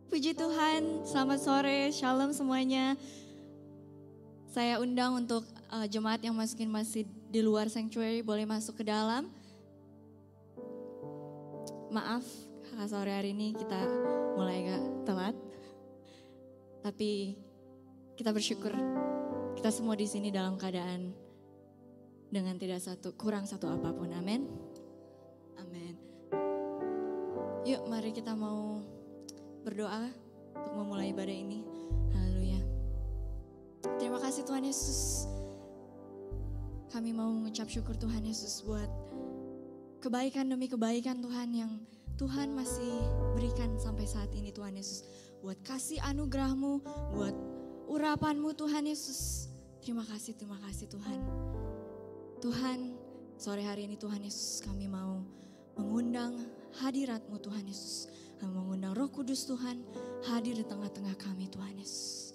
Puji Tuhan, selamat sore, shalom semuanya. Saya undang untuk jemaat yang masih di luar sanctuary boleh masuk ke dalam. Maaf, sore hari ini kita mulai agak telat. Tapi kita bersyukur kita semua di sini dalam keadaan dengan tidak kurang satu apapun. Amin. Amin. Yuk, mari kita mau berdoa untuk memulai ibadah ini. Haleluya. Terima kasih Tuhan Yesus. Kami mau mengucap syukur Tuhan Yesus buat kebaikan demi kebaikan Tuhan yang Tuhan masih berikan sampai saat ini Tuhan Yesus. Buat kasih anugerah-Mu, buat urapan-Mu Tuhan Yesus. Terima kasih Tuhan. Tuhan, sore hari ini Tuhan Yesus kami mau mengundang hadirat-Mu Tuhan Yesus. Kami mengundang Roh Kudus Tuhan hadir di tengah-tengah kami Tuhan Yesus.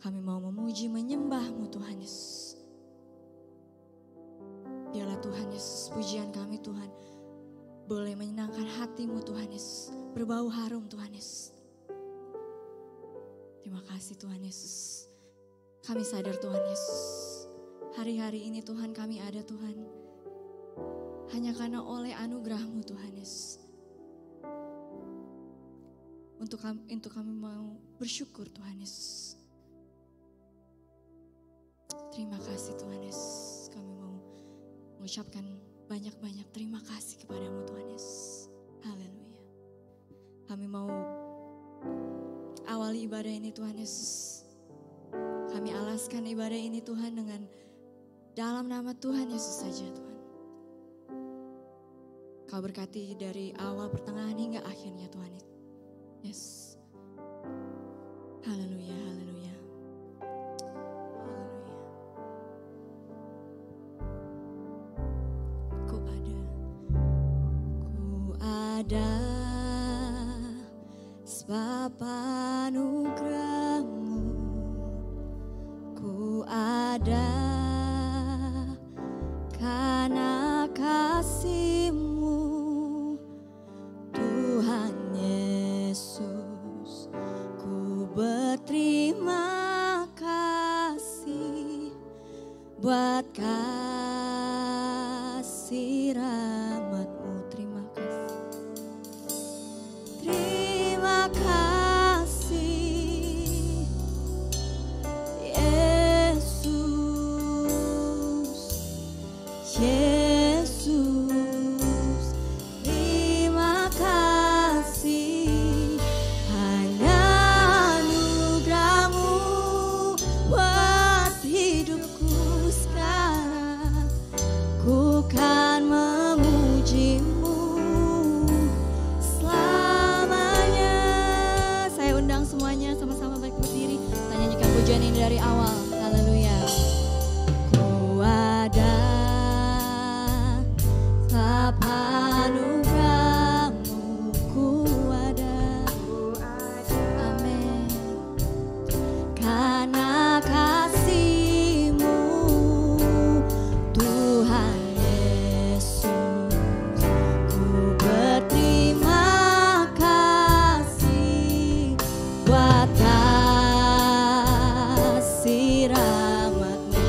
Kami mau memuji menyembah-Mu Tuhan Yesus. Biarlah Tuhan Yesus pujian kami Tuhan boleh menyenangkan hati-Mu Tuhan Yesus. Berbau harum Tuhan Yesus. Terima kasih Tuhan Yesus. Kami sadar Tuhan Yesus. Hari-hari ini Tuhan kami ada Tuhan. Hanya karena oleh anugerah-Mu Tuhan Yesus. Untuk kami mau bersyukur Tuhan Yesus. Terima kasih Tuhan Yesus. Kami mau mengucapkan banyak-banyak terima kasih kepada-Mu Tuhan Yesus. Haleluya. Kami mau awali ibadah ini Tuhan Yesus. Kami alaskan ibadah ini Tuhan dengan dalam nama Tuhan Yesus saja Tuhan. Kau berkati dari awal, pertengahan hingga akhirnya Tuhan. Yes. Haleluya, haleluya. Haleluya. Ku ada sebab anugerah-Mu. Ku ada karena kasih-Mu Tuhan Yesus. Ku berterima kasih buat kasih rahmat-Mu. Terima kasih. Terima kasih Yesus. Yesus, terima kasih. Hanya anugerah-Mu buat hidupku sekarang. Ku kan memuji-Mu selamanya. Saya undang semuanya sama-sama baik berdiri. Kita nyanyikan pujian ini dari awal. Haleluya. Ku ada sebab anugerah-Mu. Ku ada. Amin. Karena kasih-Mu Tuhan Yesus. Ku berterima kasih buat kasih rahmat-Mu.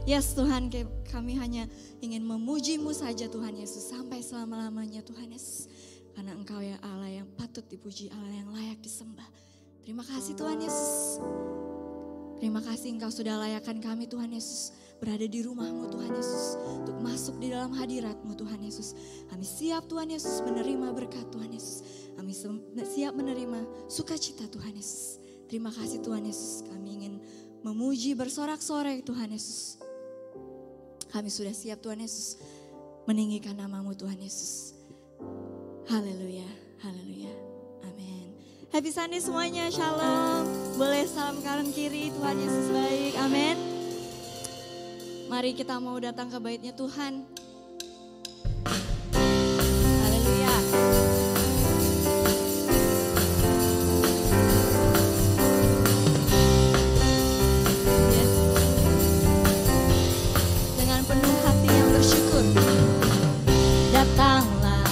Yes Tuhan, kami hanya ingin memuji-Mu saja Tuhan Yesus sampai selama-lamanya Tuhan Yesus. Karena Engkau ya Allah yang patut dipuji, Allah yang layak disembah. Terima kasih Tuhan Yesus. Terima kasih Engkau sudah layakkan kami Tuhan Yesus berada di rumah-Mu Tuhan Yesus. Untuk masuk di dalam hadirat-Mu Tuhan Yesus. Kami siap Tuhan Yesus menerima berkat Tuhan Yesus. Kami siap menerima sukacita Tuhan Yesus. Terima kasih Tuhan Yesus. Kami ingin memuji bersorak-sorai Tuhan Yesus. Kami sudah siap Tuhan Yesus meninggikan nama-Mu Tuhan Yesus. Haleluya, haleluya, amin. Happy Sunday semuanya, shalom. Boleh salam kanan kiri, Tuhan Yesus baik, amin. Mari kita mau datang ke bait-Nya Tuhan. Haleluya. Yes. Dengan penuh hati yang bersyukur, datanglah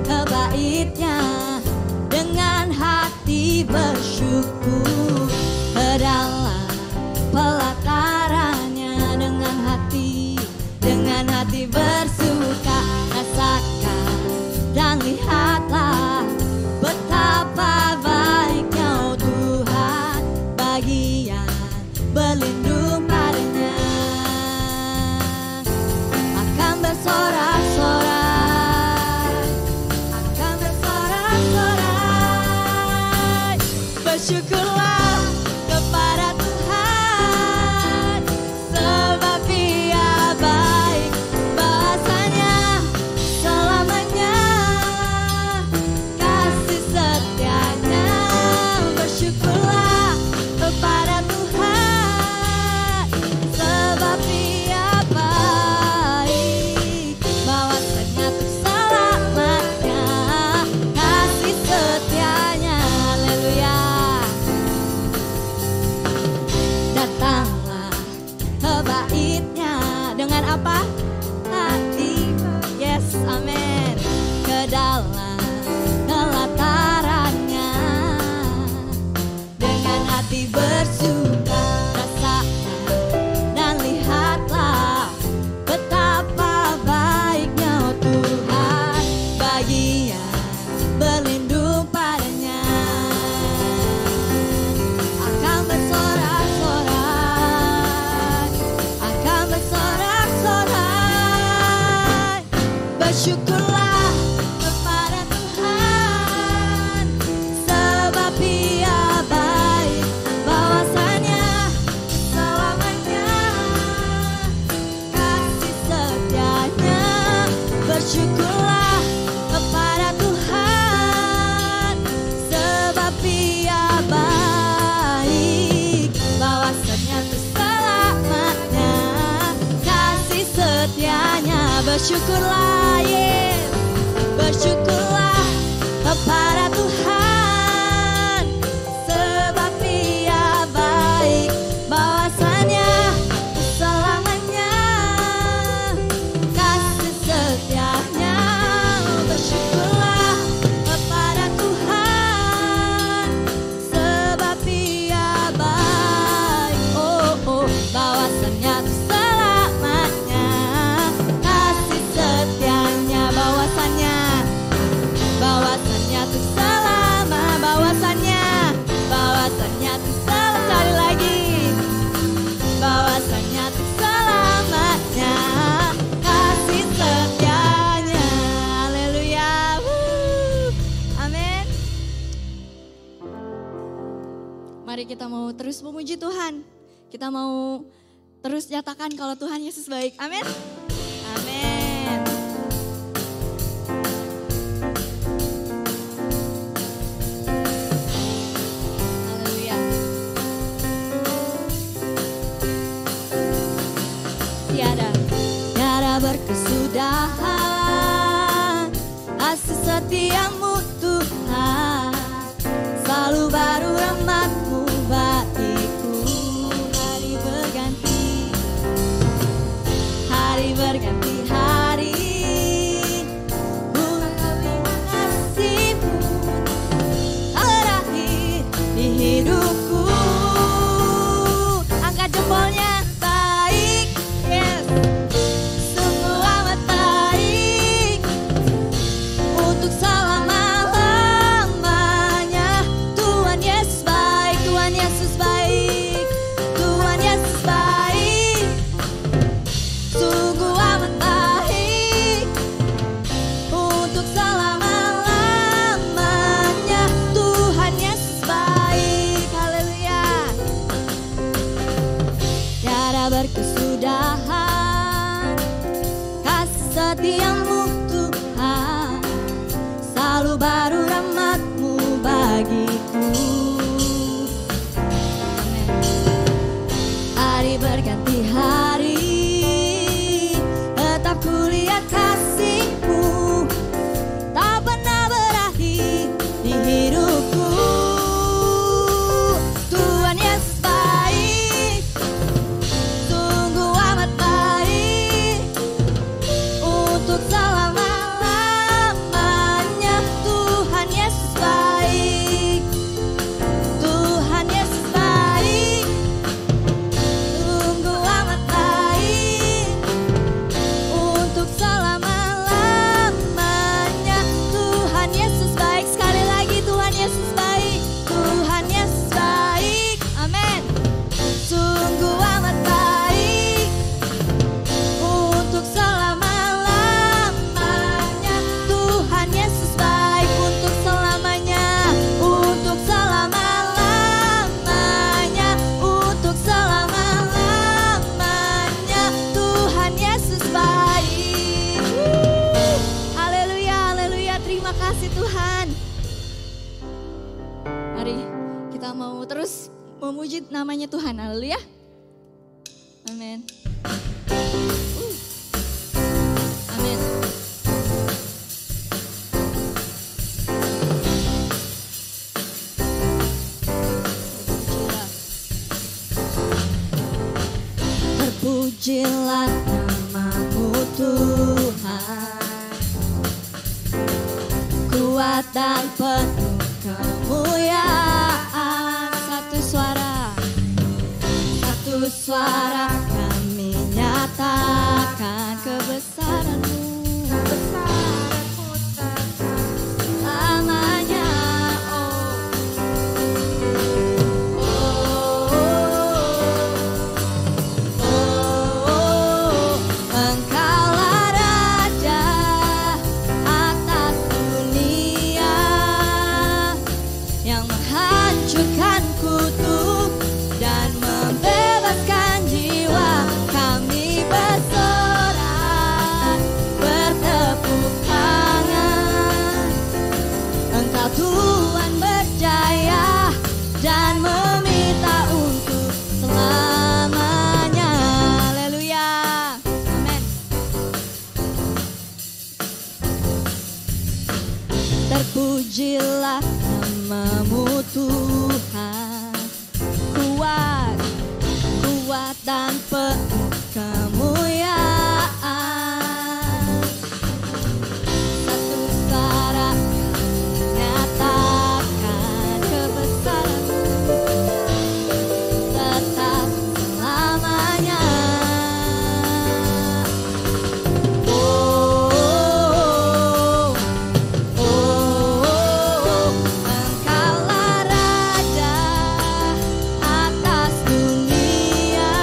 ke bait-Nya dengan hati bersyukur, ke dalam pelatarannya dengan hati bersuka. Rasakan dan lihatlah betapa baiknya oh Tuhan, bagi yang berlindung padanya. Akan bersorak-sorai, bersyukurlah kepada Tuhan, sebab Dia baik, bahasanya selamanya, kasih setianya. Bersyukurlah kepada Tuhan, sebab Dia baik, bahwasanya untuk selamanya, kasih setianya. Haleluya. Datanglah ke bait-Nya dengan apa? Hati. Yes, amin. Ke dalam pelatarannya dengan hati bersuka. Rasakan dan lihatlah betapa baiknya oh Tuhan, bagi yang berlindung padanya. Akan bersorak-sorai, bersyukurlah kepada Tuhan, sebab Dia baik, bahwasanya selamanya, kasih setianya. Bersyukurlah kepada Tuhan, sebab Dia baik, bahwasanya untuk selamanya, kasih setianya. Bersyukurlah, yes. Bersyukurlah kepada Tuhan, sebab Dia baik, bahwasanya selamanya, kasih setianya. Bersyukurlah kepada Tuhan, sebab Dia baik, bahwasanya selamanya, kasih setianya. Bahwasannya untuk selama, bahwasannya untuk selama. Cari lagi, bahwasannya untuk selamanya, kasih setianya. Haleluya. Amin. Mari kita mau terus memuji Tuhan. Kita mau terus nyatakan kalau Tuhan Yesus baik. Amin. Amin. Haleluya. Tiada berkesudahan kasih setiamu Tuhan, selalu baru rahmat-Mu bagiku. Hari berganti hari, bunga kasih-Mu terakhir di hidupku. Angkat jempolnya, baik setiamu Tuhan, selalu baru rahmat-Mu bagiku. Amen. Hari berganti hari, tetap kulihat kasih-Mu, tak pernah berakhir di hidupku. Tuhan Yesus baik, sungguh amat baik, untuk selama-lamanya. Tuhan Yesus baik, Tuhan Yesus baik, sungguh amat baik, untuk selama-lamanya. Tuhan Yesus baik, sekali lagi Tuhan Yesus baik, Tuhan Yesus baik, amin. Sungguh amat baik, untuk selama-lamanya. Tuhan Yesus baik, untuk selamanya, untuk selama-lamanya, untuk selama-lamanya. Tuhan Yesus baik. Haleluya, haleluya, terima kasih Tuhan. Mari kita mau terus memuji namanya Tuhan, haleluya. Amin. Amin. Terpujilah nama-Mu Tuhan, kuat dan penuh kemuliaan. Satu suara kami nyatakan kebesaran-Mu, kebesaran-Mu selamanya. Engkaulah Raja atas dunia, yang menghancurkan kutuk dan membebaskan jiwa. Kami bersorak, bertepuk tangan. Engkau Tuhan berjaya dan meminta untuk selamanya. Haleluya, amin. Terpujilah nama-Mu Tuhan, kuat, kuat dan penuh kemuliaan. Satu suara nyatakan kebesaran-Mu, tetap selamanya. Engkaulah Raja atas dunia,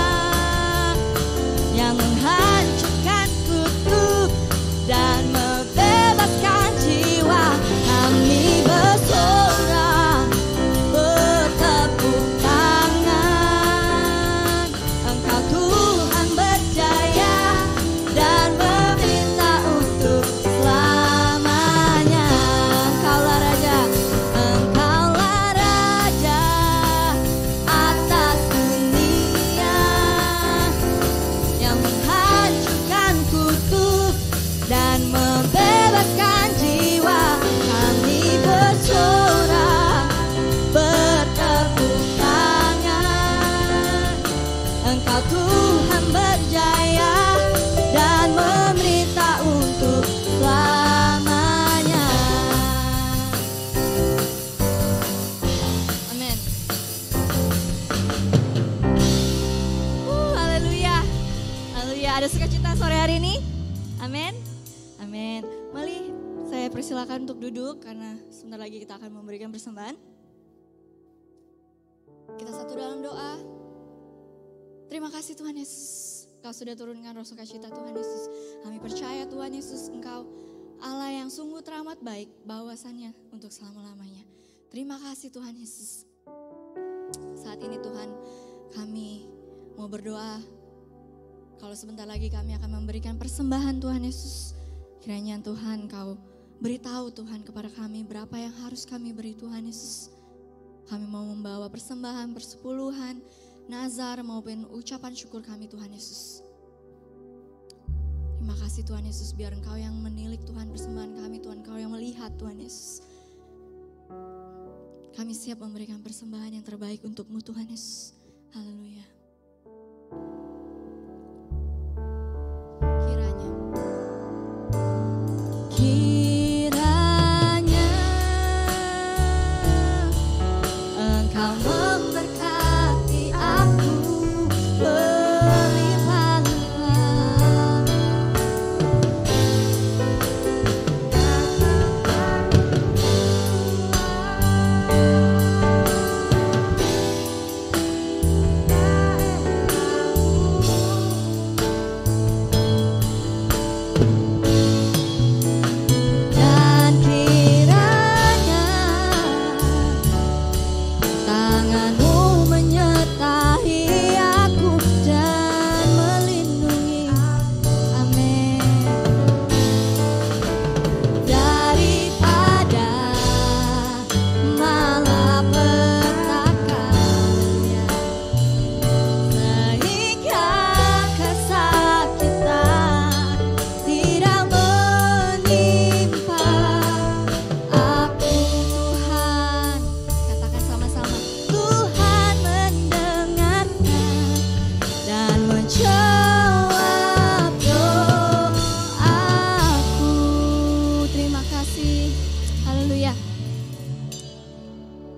yang menghancurkan kutuk dan membebaskan jiwa. Kami bersorak, bertepuk tangan. Engkau Tuhan berjaya dan meminta untuk selamanya. Engkaulah Raja, Engkaulah Raja atas dunia, yang menghancurkan kutuk dan membebaskan jiwa. Kami bersorak, bertepuk tangan. Engkau Tuhan berjaya dan memerintah untuk selamanya. Amin. Haleluya. Haleluya. Ada sukacita sore hari ini? Amin. Amin. Mari saya persilakan untuk duduk karena sebentar lagi kita akan memberikan persembahan. Kita satu dalam doa. Terima kasih Tuhan Yesus, Kau sudah turunkan roh sukacita Tuhan Yesus. Kami percaya Tuhan Yesus, Engkau Allah yang sungguh teramat baik bahasannya untuk selama-lamanya. Terima kasih Tuhan Yesus. Saat ini Tuhan, kami mau berdoa Kalau sebentar lagi kami akan memberikan persembahan Tuhan Yesus, kiranya Tuhan Kau beritahu Tuhan kepada kami berapa yang harus kami beri Tuhan Yesus. Kami mau membawa persembahan, persepuluhan, nazar maupun ucapan syukur kami Tuhan Yesus. Terima kasih Tuhan Yesus, biar Engkau yang menilik Tuhan persembahan kami, Tuhan Engkau yang melihat Tuhan Yesus. Kami siap memberikan persembahan yang terbaik untuk-Mu Tuhan Yesus. Haleluya. Kiranya Engkau memberkati aku berlimpah-limpah. Dan kiranya tangan-Mu menyertai aku dan melindungi. Amin. Daripada malapetaka, sehingga kesakitan tidak menimpa aku. Tuhan, katakan sama-sama, Tuhan mendengarkan dan menjawab doaku. Terima kasih. Haleluya.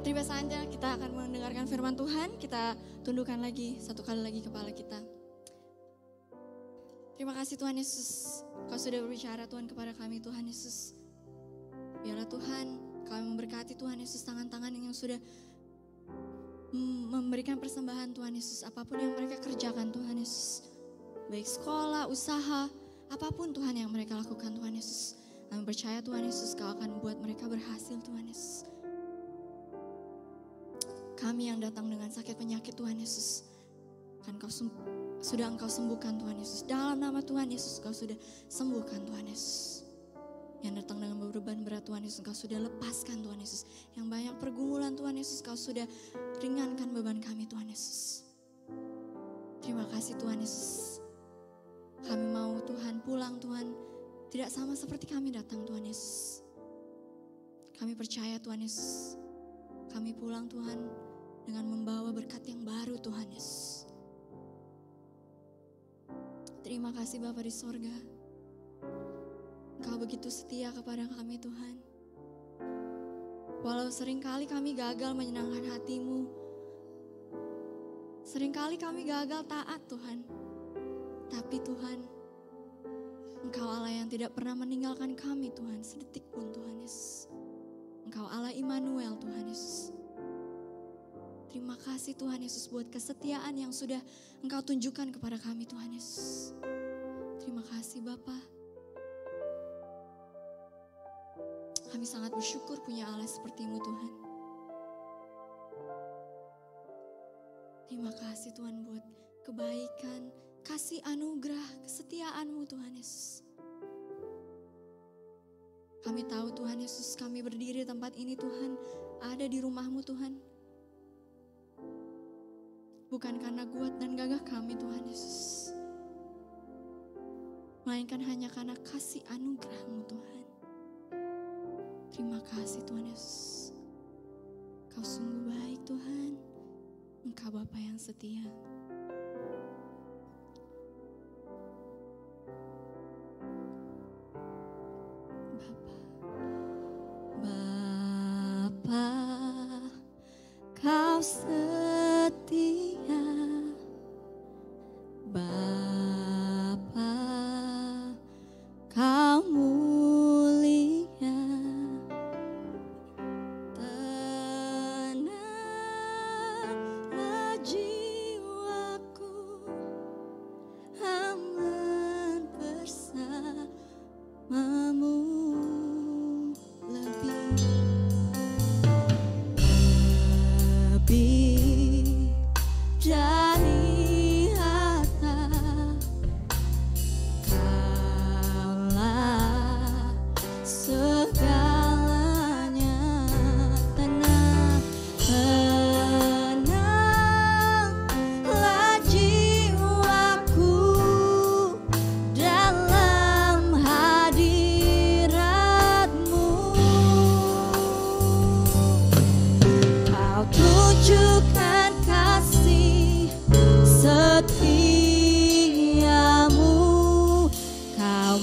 Terima saja kita akan mendengarkan firman Tuhan. Kita tundukkan lagi satu kali lagi kepala kita. Terima kasih Tuhan Yesus, Kau sudah berbicara Tuhan kepada kami Tuhan Yesus. Biarlah Tuhan, Kau memberkati Tuhan Yesus tangan-tangan yang sudah memberikan persembahan Tuhan Yesus. Apapun yang mereka kerjakan Tuhan Yesus, baik sekolah, usaha, apapun Tuhan yang mereka lakukan Tuhan Yesus. Kami percaya Tuhan Yesus, Kau akan membuat mereka berhasil Tuhan Yesus. Kami yang datang dengan sakit penyakit Tuhan Yesus, kan sudah Engkau sembuhkan Tuhan Yesus. Dalam nama Tuhan Yesus Kau sudah sembuhkan Tuhan Yesus. Yang datang dengan beban berat Tuhan Yesus Kau sudah lepaskan Tuhan Yesus. Yang banyak pergumulan Tuhan Yesus Kau sudah ringankan beban kami Tuhan Yesus. Terima kasih Tuhan Yesus. Kami mau Tuhan pulang Tuhan tidak sama seperti kami datang Tuhan Yesus. Kami percaya Tuhan Yesus, kami pulang Tuhan dengan membawa berkat yang baru Tuhan Yesus. Terima kasih Bapa di sorga. Engkau begitu setia kepada kami Tuhan. Walau seringkali kami gagal menyenangkan hati-Mu, seringkali kami gagal taat Tuhan, tapi Tuhan, Engkau Allah yang tidak pernah meninggalkan kami Tuhan sedetik pun Tuhan Yesus. Engkau Allah Immanuel Tuhan Yesus. Terima kasih Tuhan Yesus buat kesetiaan yang sudah Engkau tunjukkan kepada kami Tuhan Yesus. Terima kasih Bapa. Kami sangat bersyukur punya Allah seperti-Mu Tuhan. Terima kasih Tuhan buat kebaikan, kasih anugerah, kesetiaan-Mu Tuhan Yesus. Kami tahu Tuhan Yesus, kami berdiri di tempat ini Tuhan, ada di rumah-Mu Tuhan. Bukan karena kuat dan gagah kami Tuhan Yesus, melainkan hanya karena kasih anugerah-Mu Tuhan. Terima kasih Tuhan Yesus. Kau sungguh baik Tuhan. Engkau Bapa yang setia. Bapa, Kau setia. Bapa, Kau mulia. Tenanglah jiwaku, aman bersamamu. Lebih dari harta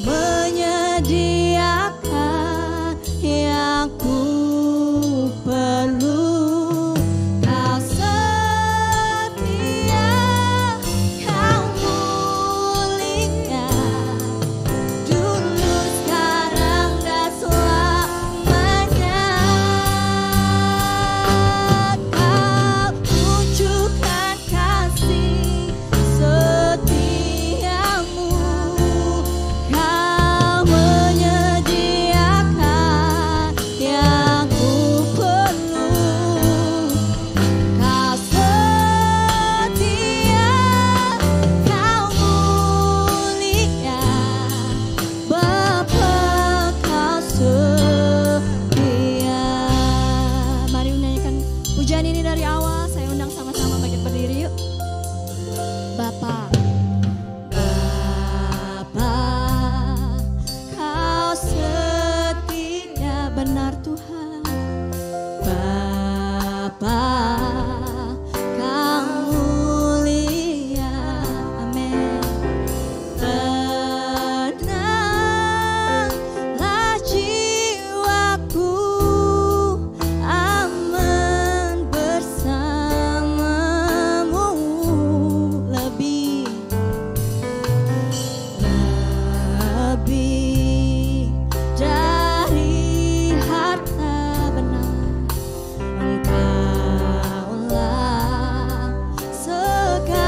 menyediakan yang ku perlu. Kau setia, kau mulia, dulu, sekarang, dan selamanya. Kau tunjukkan kasih setiamu, kau menyediakan yang ku perlu. Kau setia, kau mulia, Bapa kau setia. Mari menyanyikan pujian ini dari awal. Saya undang sama-sama bangkit berdiri yuk. Bapa, Bapa, kau setia, benar Tuhan. Bapa, kau mulia, amin. Tenanglah jiwaku, aman bersamamu. Lebih dari harta, benar Engkaulah segalanya.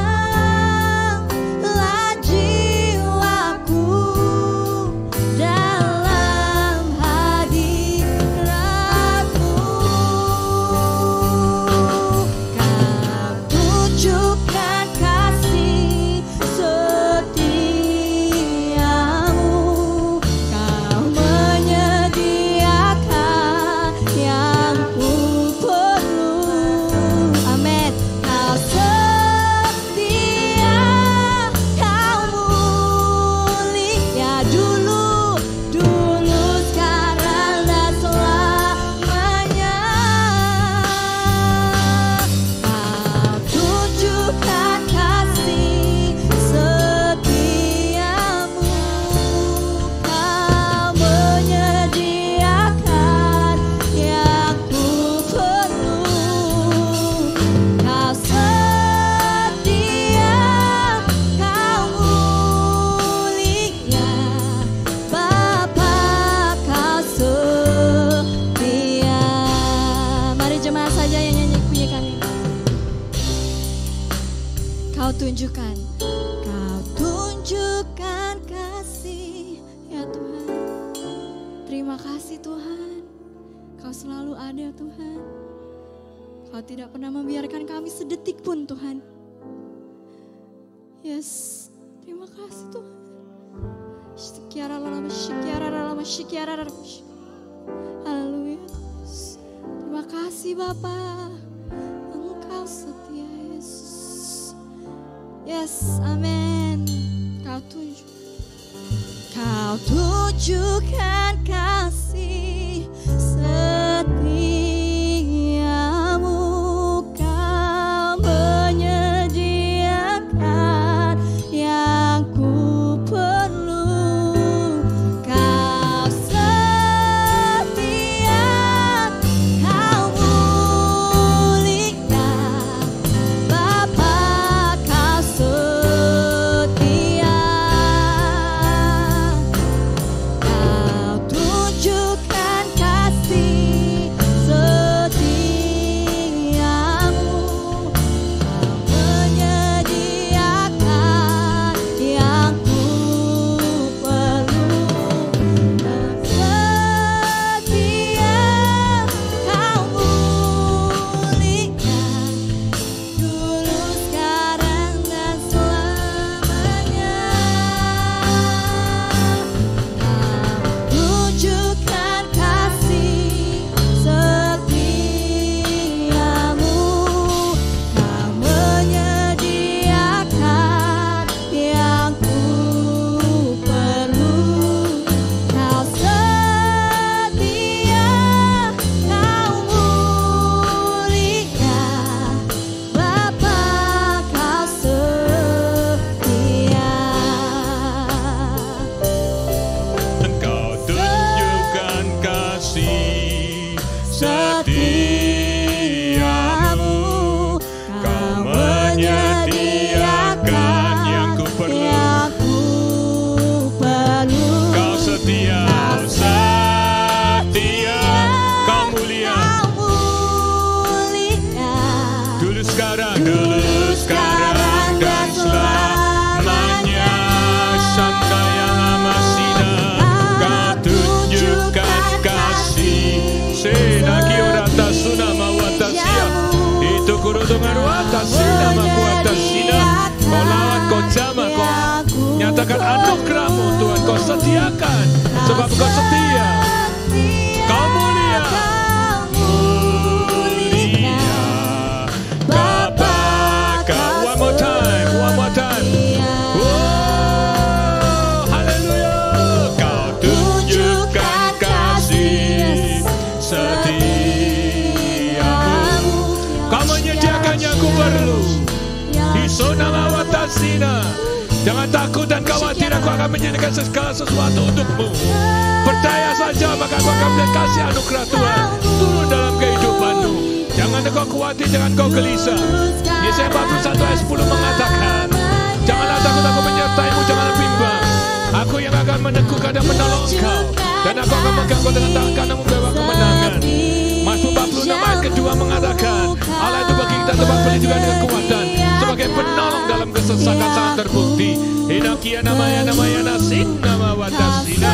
Tenanglah jiwaku dalam hadiratmu. Kau tunjukkan kasih setiamu, kau menyediakan yang ku perlu. Amin. Kau setia, kau mulia, dulu, sekarang, dan selamanya. Kau tunjukkan kasih setiamu, kau menyediakan yang ku perlu. Kau setia, kau mulia, Bapa kau setia. Mari jemaat saja yang nyanyi bunyikan ini. Kau tunjukkan kasih ya Tuhan. Terima kasih Tuhan, Kau selalu ada Tuhan. Kau tidak pernah membiarkan kami sedetik pun Tuhan. Yes, terima kasih Tuhan. Haleluya. Terima kasih Bapa, Engkau setia Yesus. Yes, amin. Kau tunjukkan kasih setiamu, kau menyediakan yang ku perlu. Kau setia, kau mulia, Bapa kau setia. Kau tunjukkan dengar atas nama kuatas sina. Kau lawan, kau jamah, kau nyatakan anugerahmu Tuhan. Kau sediakan sebab kau setia. Kau mulia. Bapa kau. One more time. Oh, haleluya. Kau tunjukkan kasih setiamu. Kau menyediakan yang ku perlu. Isona mawatasina. Jangan takut dan khawatir, aku akan menyediakan segala sesuatu untukmu. Percaya saja, maka aku akan melihat kasih anugerah Tuhan turun dalam kehidupanmu. Jangan kau khawatir, jangan kau gelisah. Yesaya 41 ayat 10 mengatakan, janganlah takut, aku menyertaimu, janganlah bimbang. Aku yang akan meneguhkan dan menolong engkau, dan aku akan memegang kau dengan tangan kananmu membawa kemenangan. Mazmur 46 ayat kedua mengatakan, Allah itu bagi kita tempat perlindungan dan kekuatan, sebagai penolong dalam kesesakan sangat terbukti. Inakia namanya nasin nama watasina.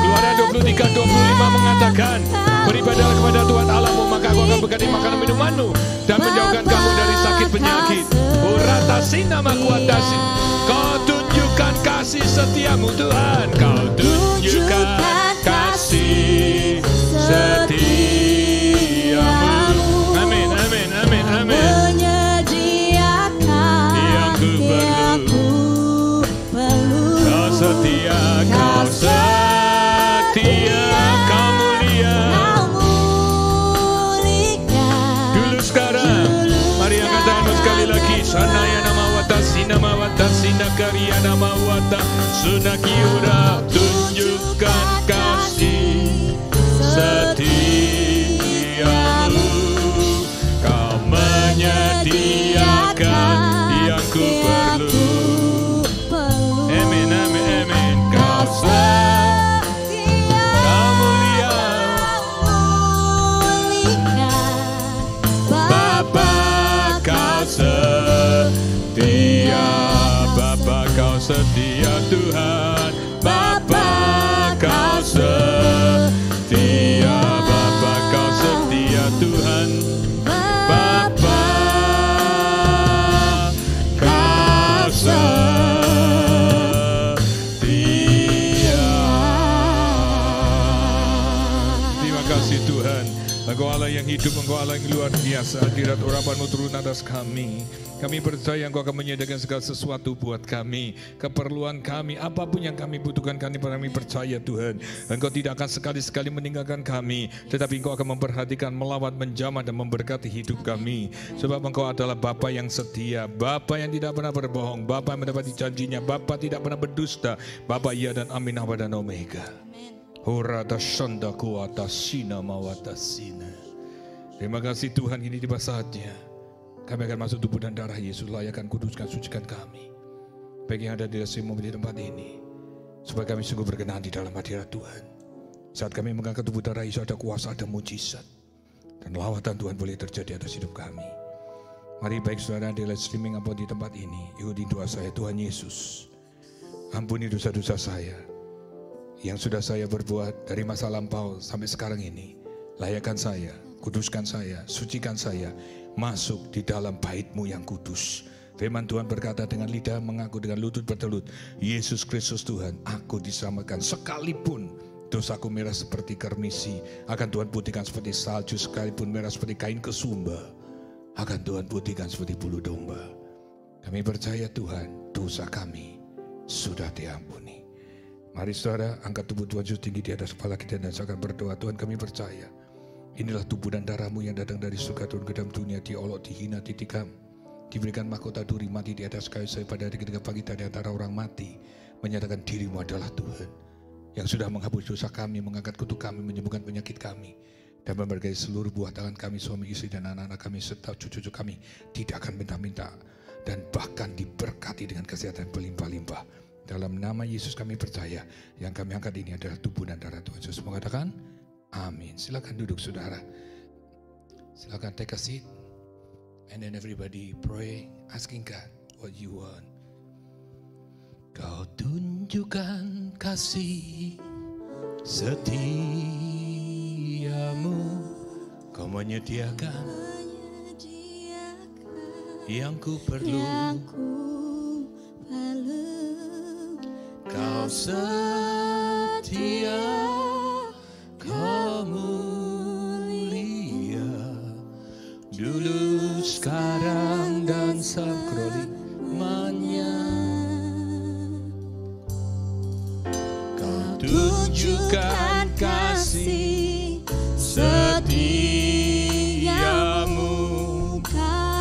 Keluaran 23:25 mengatakan, beribadahlah kepada Tuhan Allahmu, maka aku akan berkati makanan minumanmu dan menjauhkan kamu dari sakit penyakit. Uratasin nama kuatasin. Kau tunjukkan kasih setiamu Tuhan. Kau tunjukkan kasih setiamu. Amin, amin, amin, amin. Setia, kau setia, kau mulia. Dulu sekarang, mari angkat tanganmu sekali lagi. Sanaya nama watasina karya nama wata sunakiura. Tunjukkan kasih setiamu. Kau menyediakan yang ku perlu. Setia Tuhan, Bapa kau setia, Bapa kau setia Tuhan, Bapa kau setia. Terima kasih Tuhan, Engkau Allah yang hidup, Engkau Allah yang luar biasa. Hadirat urapanmu turun atas kami. Kami percaya Engkau akan menyediakan segala sesuatu buat kami. Keperluan kami, apapun yang kami butuhkan, kami percaya Tuhan. Engkau tidak akan sekali-sekali meninggalkan kami, tetapi Engkau akan memperhatikan, melawat, menjamah, dan memberkati hidup kami. Sebab Engkau adalah Bapa yang setia, Bapa yang tidak pernah berbohong, Bapa yang mendapati janjinya, Bapa tidak pernah berdusta, Bapa iya dan amin, Alfa dan Omega. Horata shanda kuata sina mawata sina. Terima kasih Tuhan, ini tiba saatnya kami akan masuk tubuh dan darah Yesus, layakan, kuduskan, sucikan kami. Bagi yang ada di tempat ini, supaya kami sungguh berkenan di dalam hadirat Tuhan. Saat kami mengangkat tubuh darah Yesus, ada kuasa, ada mujizat, dan lawatan Tuhan boleh terjadi atas hidup kami. Mari baik saudara di live streaming apa di tempat ini, ikuti doa saya. Tuhan Yesus, ampuni dosa-dosa saya yang sudah saya berbuat dari masa lampau sampai sekarang ini. Layakan saya, kuduskan saya, sucikan saya, masuk di dalam bait-Mu yang kudus. Firman Tuhan berkata, dengan lidah mengaku, dengan lutut bertelut, Yesus Kristus Tuhan, aku diselamatkan. Sekalipun dosaku merah seperti kermisi, akan Tuhan putihkan seperti salju. Sekalipun merah seperti kain kesumba, akan Tuhan putihkan seperti bulu domba. Kami percaya Tuhan, dosa kami sudah diampuni. Mari saudara, angkat tubuh Tuhan Yesus tinggi di atas kepala kita dan saya akan berdoa. Tuhan, kami percaya inilah tubuh dan darah-Mu yang datang dari surga turun ke dalam dunia, diolok, dihina, ditikam, diberikan mahkota duri, mati di atas kayu salib pada hari ketiga pagi di antara orang mati, menyatakan diri-Mu adalah Tuhan yang sudah menghapus dosa kami, mengangkat kutuk kami, menyembuhkan penyakit kami, dan memberkati seluruh buah tangan kami, suami, istri, dan anak-anak kami, serta cucu-cucu kami tidak akan minta-minta, dan bahkan diberkati dengan kesehatan berlimpah-limpah. Dalam nama Yesus kami percaya, yang kami angkat ini adalah tubuh dan darah Tuhan Yesus. Mengatakan amin. Silakan duduk saudara. Silakan take a seat. And then everybody pray, asking God what you want. Kau tunjukkan kasih setiamu, Kau menyediakan yang ku perlu. Kau setia, Kau mulia, dulu, sekarang, dan selamanya. Kau tunjukkan kasih setiamu,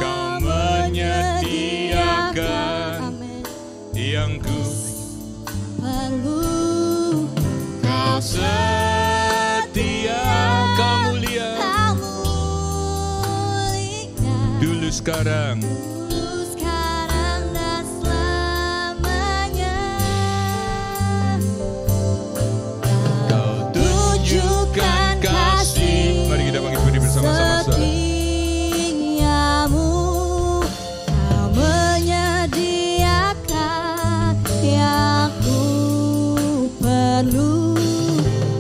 Kau menyediakan yang ku perlu. Kau setia, Kau mulia, dulu, sekarang, dan selamanya. Kau tunjukkan kasih. Mari kita panggil puji bersama-sama. Setiamu, Kau menyediakan yang ku perlu.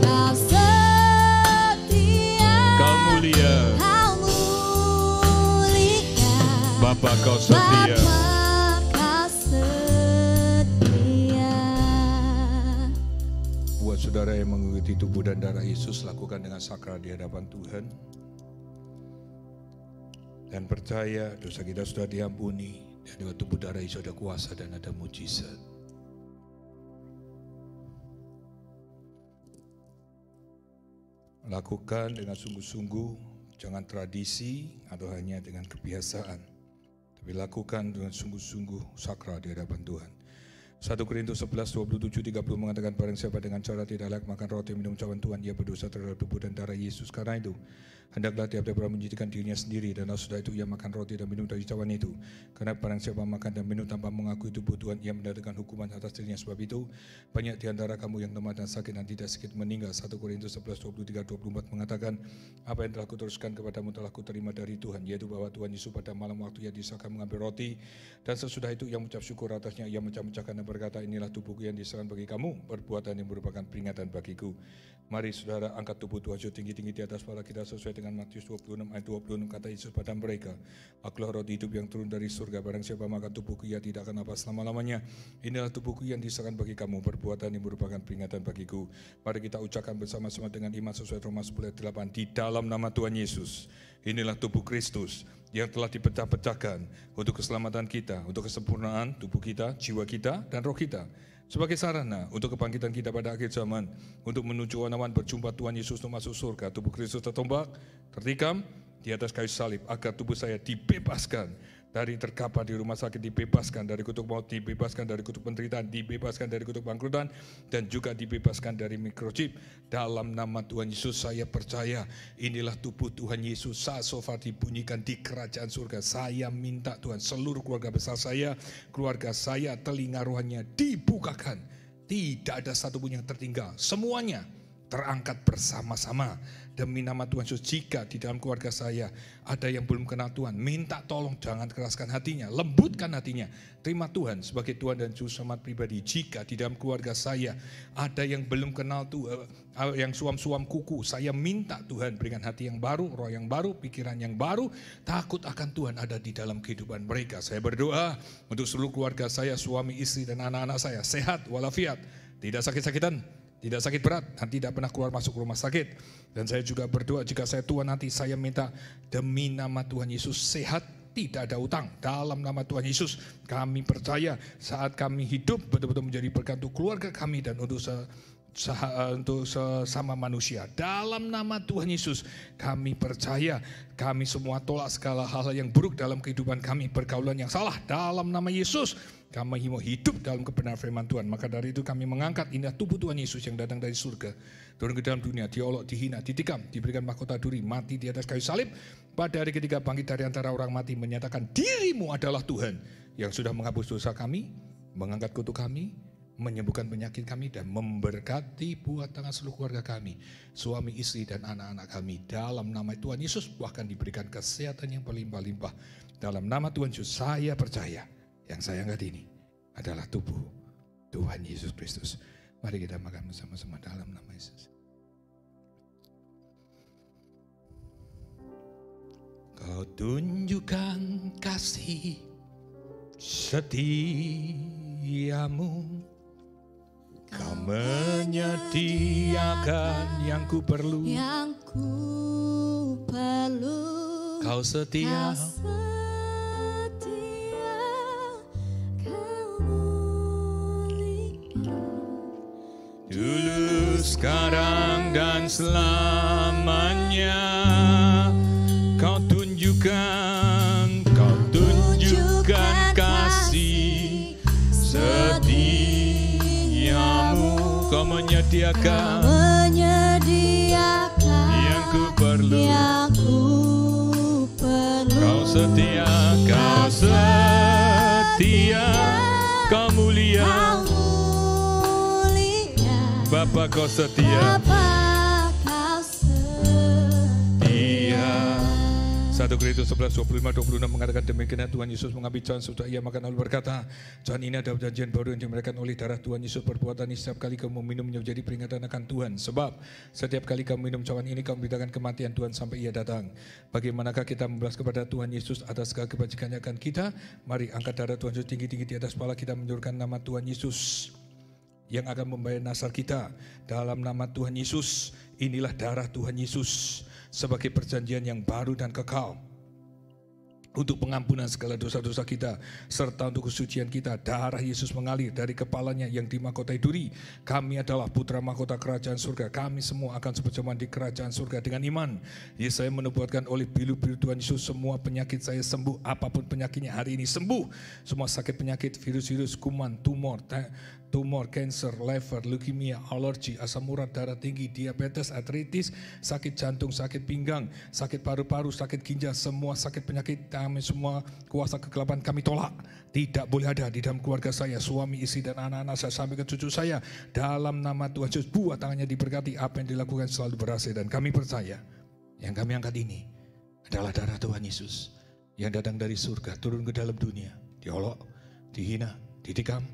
Kau setia, Kau mulia, Kau mulia, Bapa, Kau setia. Bapa, Kau setia. Buat saudara yang mengikuti tubuh dan darah Yesus, lakukan dengan sakral di hadapan Tuhan. Dan percaya dosa kita sudah diampuni. Dan dengan tubuh darah Yesus ada kuasa dan ada mujizat. Lakukan dengan sungguh-sungguh, jangan tradisi atau hanya dengan kebiasaan. Tapi lakukan dengan sungguh-sungguh sakral di hadapan Tuhan. 1 Korintus 11:27-30 mengatakan, barang siapa dengan cara tidak layak makan roti minum cawan Tuhan, ia berdosa terhadap tubuh dan darah Yesus. Karena itu, hendaklah tiap-tiap orang menjadikan dirinya sendiri, dan sesudah itu ia makan roti dan minum dari cawan itu. Karena barang siapa makan dan minum tanpa mengakui tubuh Tuhan, ia mendatangkan hukuman atas dirinya. Sebab itu, banyak di antara kamu yang lemah dan sakit dan tidak sedikit meninggal. 1 Korintus 11:23-24 mengatakan, apa yang telah kuteruskan kepadamu telah kuterima dari Tuhan, yaitu bahwa Tuhan Yesus pada malam waktu ia diserahkan mengambil roti, dan sesudah itu ia mengucap syukur atasnya, ia mecah-mecahkan dan berkata, inilah tubuhku yang diserahkan bagi kamu, perbuatan yang merupakan peringatan bagiku. Mari saudara angkat tubuh Tuhan tinggi-tinggi di atas kepala kita sesuai dengan Matius 26 ayat 26. Kata Yesus pada mereka, akulah roti hidup yang turun dari surga, barang siapa makan tubuhku ia tidak akan lapar selama-lamanya. Inilah tubuhku yang diserahkan bagi kamu, perbuatan yang merupakan peringatan bagiku. Mari kita ucapkan bersama-sama dengan iman sesuai Roma 10 ayat 8. Di dalam nama Tuhan Yesus, inilah tubuh Kristus yang telah dipecah-pecahkan untuk keselamatan kita, untuk kesempurnaan tubuh kita, jiwa kita, dan roh kita. Sebagai sarana untuk kebangkitan kita pada akhir zaman, untuk menuju awan berjumpa Tuhan Yesus untuk masuk surga. Tubuh Kristus tertombak, tertikam di atas kayu salib, agar tubuh saya dibebaskan dari terkapar di rumah sakit, dibebaskan dari kutuk maut, dibebaskan dari kutuk penderitaan, dibebaskan dari kutuk bangkrutan, dan juga dibebaskan dari microchip. Dalam nama Tuhan Yesus saya percaya, inilah tubuh Tuhan Yesus. Saat shofar dibunyikan di kerajaan surga, saya minta Tuhan seluruh keluarga besar saya, telinga rohaninya dibukakan. Tidak ada satupun yang tertinggal, semuanya terangkat bersama-sama. Demi nama Tuhan Yesus, jika di dalam keluarga saya ada yang belum kenal Tuhan, minta tolong jangan keraskan hatinya, lembutkan hatinya. Terima Tuhan sebagai Tuhan dan Juru Selamat pribadi. Jika di dalam keluarga saya ada yang belum kenal Tuhan, yang suam-suam kuku, saya minta Tuhan berikan hati yang baru, roh yang baru, pikiran yang baru, takut akan Tuhan ada di dalam kehidupan mereka. Saya berdoa untuk seluruh keluarga saya, suami, istri, dan anak-anak saya sehat walafiat, tidak sakit-sakitan, tidak sakit berat, dan tidak pernah keluar masuk rumah sakit. Dan saya juga berdoa jika saya tua nanti, saya minta demi nama Tuhan Yesus sehat, tidak ada utang. Dalam nama Tuhan Yesus kami percaya saat kami hidup betul-betul menjadi berkat untuk keluarga kami dan untuk sesama manusia. Dalam nama Tuhan Yesus kami percaya, kami semua tolak segala hal yang buruk dalam kehidupan kami, pergaulan yang salah. Dalam nama Yesus kami mau hidup dalam kebenaran firman Tuhan. Maka dari itu kami mengangkat inilah tubuh Tuhan Yesus yang datang dari surga, turun ke dalam dunia, diolok, dihina, ditikam, diberikan mahkota duri, mati di atas kayu salib, pada hari ketiga bangkit dari antara orang mati, menyatakan dirimu adalah Tuhan yang sudah menghapus dosa kami, mengangkat kutuk kami, menyembuhkan penyakit kami, dan memberkati buat tangan seluruh keluarga kami, suami, istri, dan anak-anak kami. Dalam nama Tuhan Yesus bahkan diberikan kesehatan yang berlimpah-limpah. Dalam nama Tuhan Yesus saya percaya yang saya angkat ini adalah tubuh Tuhan Yesus Kristus. Mari kita makan bersama-sama dalam nama Yesus. Kau tunjukkan kasih setiamu. Kau menyediakan yang ku perlu. Kau setia. Dulu, sekarang, dan selamanya. Kau tunjukkan kasih setiamu. Kau menyediakan yang ku perlu. Kau setia, kau mulia. Bapa, kau setia. 1 Korintus 11:25-26 mengatakan demikian, Tuhan Yesus mengambil jangan sudah ia makan lalu berkata, jangan ini adalah perjanjian baru yang dimeriahkan oleh darah Tuhan Yesus. Perbuatan ini setiap kali kamu meminumnya menjadi peringatan akan Tuhan. Sebab setiap kali kamu minum cawan ini kamu memberitakan kematian Tuhan sampai ia datang. Bagaimanakah kita membalas kepada Tuhan Yesus atas segala kebajikannya akan kita? Mari angkat darah Tuhan Yesus tinggi-tinggi di atas kepala kita, menjurkan nama Tuhan Yesus yang akan membayar nasar kita. Dalam nama Tuhan Yesus, inilah darah Tuhan Yesus sebagai perjanjian yang baru dan kekal untuk pengampunan segala dosa-dosa kita serta untuk kesucian kita. Darah Yesus mengalir dari kepalanya yang dimahkotai duri. Kami adalah putra mahkota kerajaan surga. Kami semua akan seperjaman di kerajaan surga dengan iman. Yesaya menubuatkan oleh bilu-bilu Tuhan Yesus, semua penyakit saya sembuh. Apapun penyakitnya hari ini sembuh. Semua sakit penyakit, virus-virus, kuman, tumor, kanker, liver, leukemia, alergi, asam urat, darah tinggi, diabetes, artritis, sakit jantung, sakit pinggang, sakit paru-paru, sakit ginjal, semua sakit penyakit kami, semua kuasa kegelapan kami tolak. Tidak boleh ada di dalam keluarga saya, suami, istri, dan anak-anak saya sampai ke cucu saya. Dalam nama Tuhan Yesus, buat tangannya diberkati, apa yang dilakukan selalu berhasil. Dan kami percaya, yang kami angkat ini adalah darah Tuhan Yesus yang datang dari surga, turun ke dalam dunia, diolok, dihina, ditikam,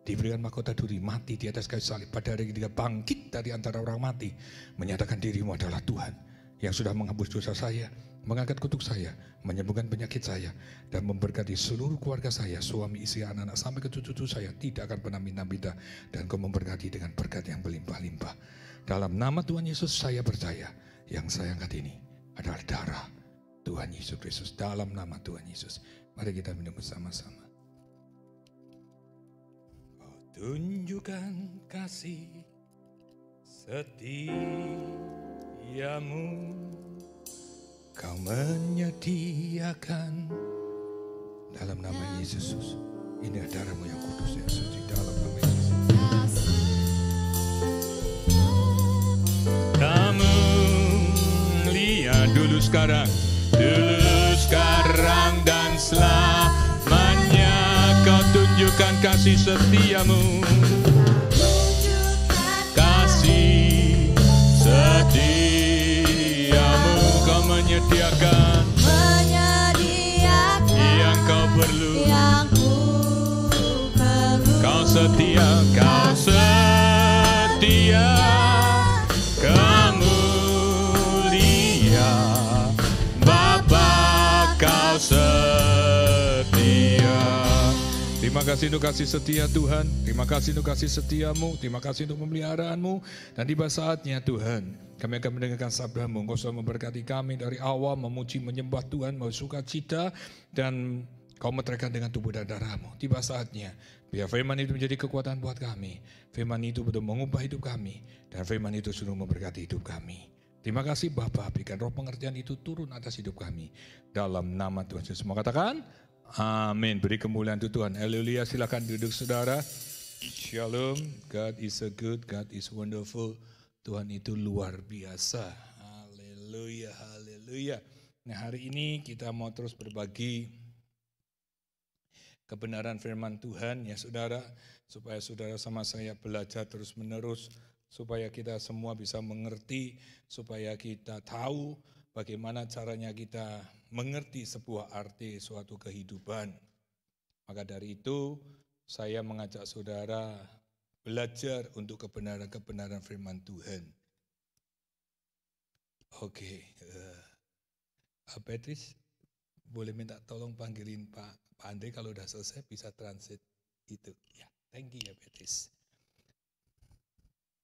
diberikan mahkota duri, mati di atas kayu salib, pada hari ketiga bangkit dari antara orang mati, menyatakan dirimu adalah Tuhan yang sudah menghapus dosa saya, mengangkat kutuk saya, menyembuhkan penyakit saya, dan memberkati seluruh keluarga saya, suami, istri, anak-anak, sampai ke cucu-cucu saya, tidak akan pernah minta-minta, dan kau memberkati dengan berkat yang berlimpah-limpah. Dalam nama Tuhan Yesus saya percaya, yang saya angkat ini adalah darah Tuhan Yesus Kristus. Dalam nama Tuhan Yesus, mari kita minum bersama-sama. Tunjukkan kasih setiamu. Kau menyediakan dalam nama Yesus. Ini darahmu yang kudus yang suci, dalam nama Yesus. Kamu lihat dulu sekarang dan selamanya. Kau tunjukkan kasih setiamu. Kasih setiamu. Kau menyediakan yang kau perlu. Kau setia, kamu lihat Bapa, kau setia. Terima kasih untuk kasih setia Tuhan. Terima kasih untuk kasih setiamu. Terima kasih untuk pemeliharaanmu. Dan tiba saatnya Tuhan, kami akan mendengarkan sabdamu. Engkau sudah memberkati kami dari awal, memuji, menyembah Tuhan, mau sukacita, dan kau meteraikan dengan tubuh dan darahmu. Tiba saatnya, biar firman itu menjadi kekuatan buat kami. Firman itu betul mengubah hidup kami. Dan firman itu sudah memberkati hidup kami. Terima kasih Bapa, berikan roh pengertian itu turun atas hidup kami. Dalam nama Tuhan Yesus. Semua katakan, amin. Beri kemuliaan untuk Tuhan. Haleluya. Silakan duduk saudara. Shalom. God is a good, God is wonderful. Tuhan itu luar biasa. Haleluya, haleluya. Nah, hari ini kita mau terus berbagi kebenaran firman Tuhan ya saudara. Supaya saudara sama saya belajar terus menerus. Supaya kita semua bisa mengerti. Supaya kita tahu bagaimana caranya kita mengerti sebuah arti suatu kehidupan. Maka dari itu saya mengajak saudara belajar untuk kebenaran-kebenaran firman Tuhan. Oke, Patrice, boleh minta tolong panggilin Pak Andre kalau udah selesai bisa transit itu. Ya, thank you ya Beatrice.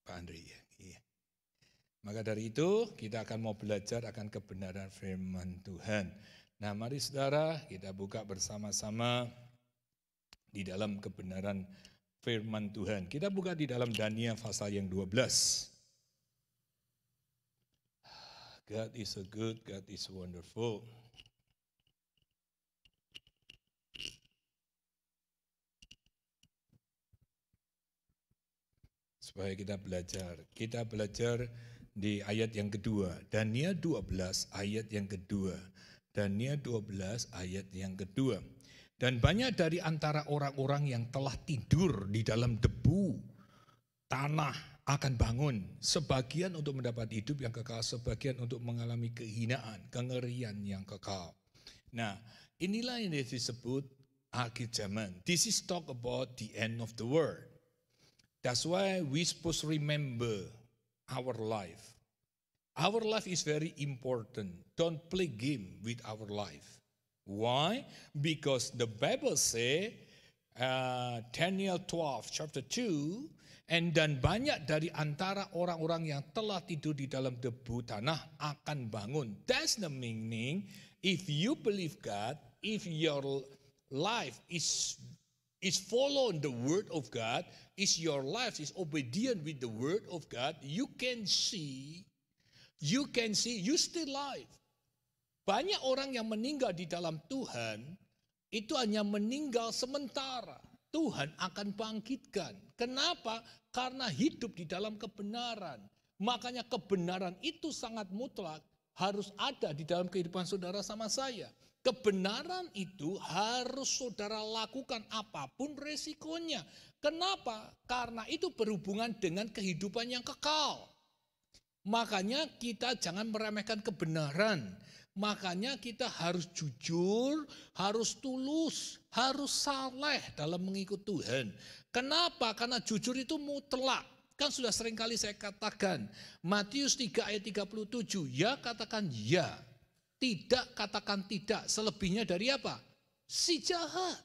Pak Andre ya. Iya. Maka dari itu kita akan mau belajar akan kebenaran firman Tuhan. Nah, mari saudara kita buka bersama-sama di dalam kebenaran firman Tuhan. Kita buka di dalam Daniel pasal yang 12. God is so good, God is wonderful. Supaya kita belajar di ayat yang kedua. Daniel 12 ayat yang kedua. Daniel 12 ayat yang kedua. Dan banyak dari antara orang-orang yang telah tidur di dalam debu tanah akan bangun, sebagian untuk mendapat hidup yang kekal, sebagian untuk mengalami kehinaan, kengerian yang kekal. Nah, inilah yang disebut akhir zaman. This is talk about the end of the world. That's why we supposed to remember our life. Our life is very important. Don't play game with our life. Why? Because the Bible say, Daniel 12 chapter 2, dan banyak dari antara orang-orang yang telah tidur di dalam debu tanah akan bangun. That's the meaning. If you believe God, if your life is following the word of God, is your life is obedient with the word of God, you can see you still alive. Banyak orang yang meninggal di dalam Tuhan itu hanya meninggal sementara. Tuhan akan bangkitkan. Kenapa? Karena hidup di dalam kebenaran. Makanya kebenaran itu sangat mutlak harus ada di dalam kehidupan saudara sama saya. Kebenaran itu harus saudara lakukan apapun resikonya. Kenapa? Karena itu berhubungan dengan kehidupan yang kekal. Makanya kita jangan meremehkan kebenaran. Makanya kita harus jujur, harus tulus, harus saleh dalam mengikut Tuhan. Kenapa? Karena jujur itu mutlak. Kan sudah sering kali saya katakan. Matius 3 ayat 37, ya katakan ya. Tidak katakan tidak. Selebihnya dari apa? Si jahat.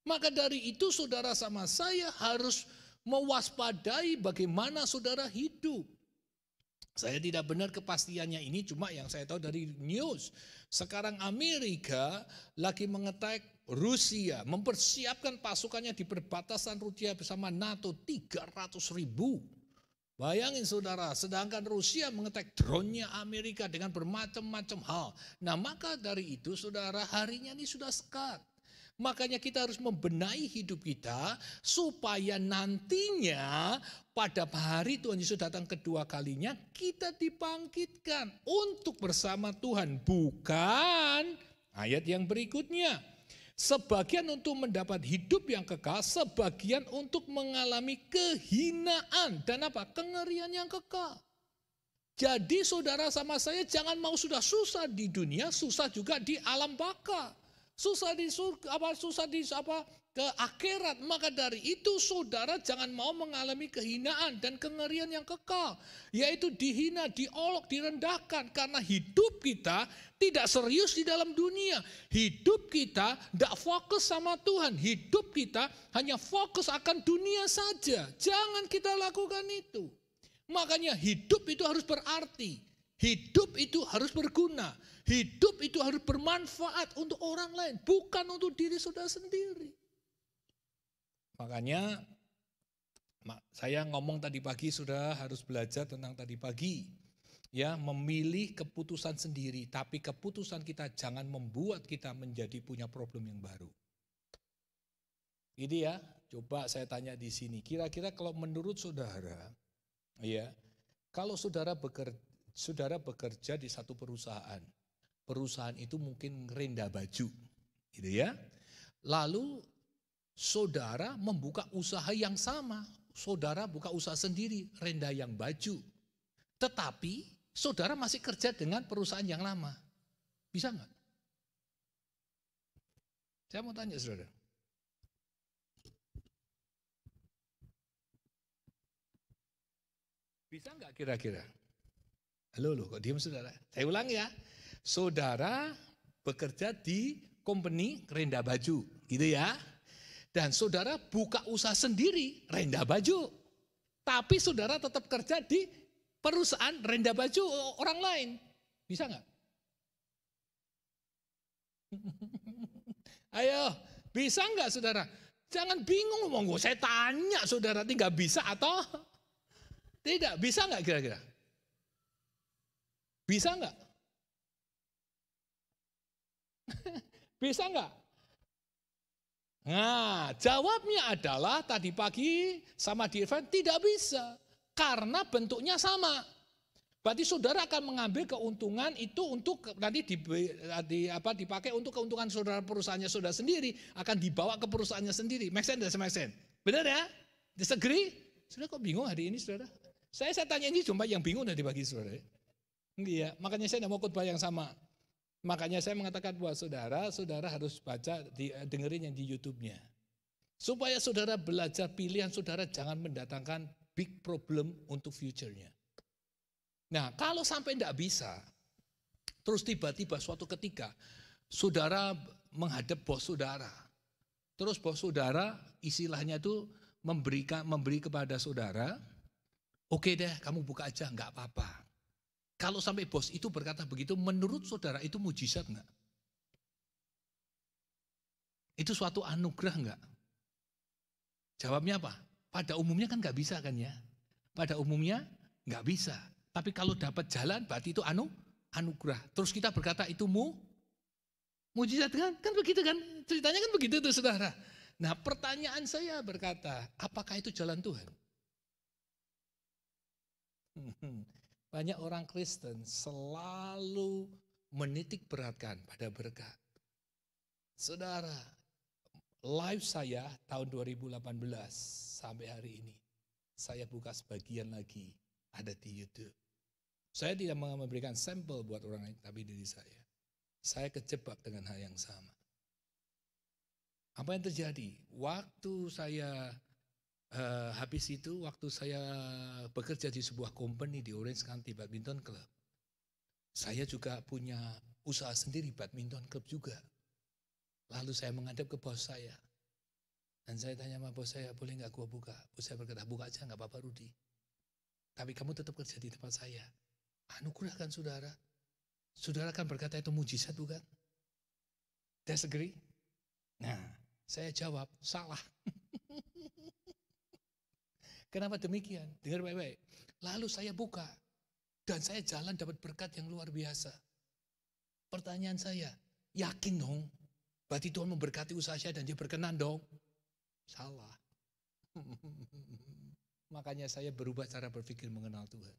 Maka dari itu saudara sama saya harus mewaspadai bagaimana saudara hidup. Saya tidak benar kepastiannya ini, cuma yang saya tahu dari news. Sekarang Amerika lagi mengetek Rusia, mempersiapkan pasukannya di perbatasan Rusia bersama NATO 300.000. Bayangin saudara, sedangkan Rusia mengetek drone-nya Amerika dengan bermacam-macam hal. Nah maka dari itu saudara, harinya ini sudah sekat. Makanya kita harus membenahi hidup kita supaya nantinya pada hari Tuhan Yesus datang kedua kalinya kita dibangkitkan untuk bersama Tuhan. Bukan ayat yang berikutnya. Sebagian untuk mendapat hidup yang kekal, sebagian untuk mengalami kehinaan dan apa? Kengerian yang kekal. Jadi saudara sama saya jangan mau sudah susah di dunia, susah juga di alam baka. Susah di surga, ke akhirat. Maka dari itu saudara jangan mau mengalami kehinaan dan kengerian yang kekal. Yaitu dihina, diolok, direndahkan. Karena hidup kita tidak serius di dalam dunia. Hidup kita tidak fokus sama Tuhan. Hidup kita hanya fokus akan dunia saja. Jangan kita lakukan itu. Makanya hidup itu harus berarti. Hidup itu harus berguna. Hidup itu harus bermanfaat untuk orang lain, bukan untuk diri saudara sendiri. Makanya saya ngomong tadi pagi sudah harus belajar tentang tadi pagi. Ya, memilih keputusan sendiri, tapi keputusan kita jangan membuat kita menjadi punya problem yang baru. Ini ya, coba saya tanya di sini, kira-kira kalau menurut saudara, ya, kalau saudara bekerja di satu perusahaan itu mungkin rendah baju, gitu ya. Lalu saudara membuka usaha yang sama, saudara buka usaha sendiri, rendah yang baju. Tetapi saudara masih kerja dengan perusahaan yang lama, bisa nggak? Saya mau tanya saudara. Bisa nggak kira-kira? Halo, kok diam saudara? Saya ulang ya. Saudara bekerja di company renda baju, gitu ya. Dan saudara buka usaha sendiri renda baju. Tapi saudara tetap kerja di perusahaan renda baju orang lain. Bisa nggak? Ayo, bisa nggak saudara? Jangan bingung, monggo saya tanya saudara, tinggal bisa atau tidak? Bisa nggak kira-kira? Bisa nggak? Bisa nggak? Nah, jawabnya adalah tadi pagi sama di event tidak bisa. Karena bentuknya sama. Berarti saudara akan mengambil keuntungan itu untuk nanti dipakai untuk keuntungan saudara, perusahaannya saudara sendiri, akan dibawa ke perusahaannya sendiri. Make sense, doesn't make sense? Benar ya? Disagree? Saudara kok bingung hari ini saudara? Saya tanya ini cuma yang bingung dari bagi saudara. Iya, makanya saya tidak mau khotbah yang sama. Makanya saya mengatakan buat saudara harus baca, dengerin yang di YouTube-nya. Supaya saudara belajar pilihan saudara jangan mendatangkan big problem untuk future-nya. Nah, kalau sampai tidak bisa, terus tiba-tiba suatu ketika saudara menghadap bos saudara, terus bos saudara istilahnya itu memberi kepada saudara, oke deh kamu buka aja nggak apa-apa. Kalau sampai bos itu berkata begitu, menurut saudara itu mujizat enggak? Itu suatu anugerah enggak? Jawabnya apa? Pada umumnya kan enggak bisa kan ya? Pada umumnya enggak bisa. Tapi kalau dapat jalan berarti itu anugerah. Terus kita berkata itu mujizat kan? Kan begitu kan? Ceritanya kan begitu tuh saudara. Nah pertanyaan saya berkata, apakah itu jalan Tuhan? Banyak orang Kristen selalu menitik beratkan pada berkat. Saudara, live saya tahun 2018 sampai hari ini, saya buka sebagian lagi ada di YouTube. Saya tidak memberikan sampel buat orang lain, tapi diri saya. Saya kejebak dengan hal yang sama. Apa yang terjadi? Waktu saya habis itu, waktu saya bekerja di sebuah company di Orange County Badminton Club, saya juga punya usaha sendiri badminton club juga. Lalu saya menghadap ke bos saya. Dan saya tanya sama bos saya, boleh nggak gua buka? Bos saya berkata, buka aja nggak apa-apa Rudi. Tapi kamu tetap kerja di tempat saya. Anugerah kan saudara? Saudara kan berkata itu mujizat bukan? Disagree? Nah, saya jawab, salah. Kenapa demikian? Dengar baik-baik. Lalu saya buka. Dan saya jalan dapat berkat yang luar biasa. Pertanyaan saya, yakin dong? Berarti Tuhan memberkati usaha saya dan dia berkenan dong? Salah. Makanya saya berubah cara berpikir mengenal Tuhan.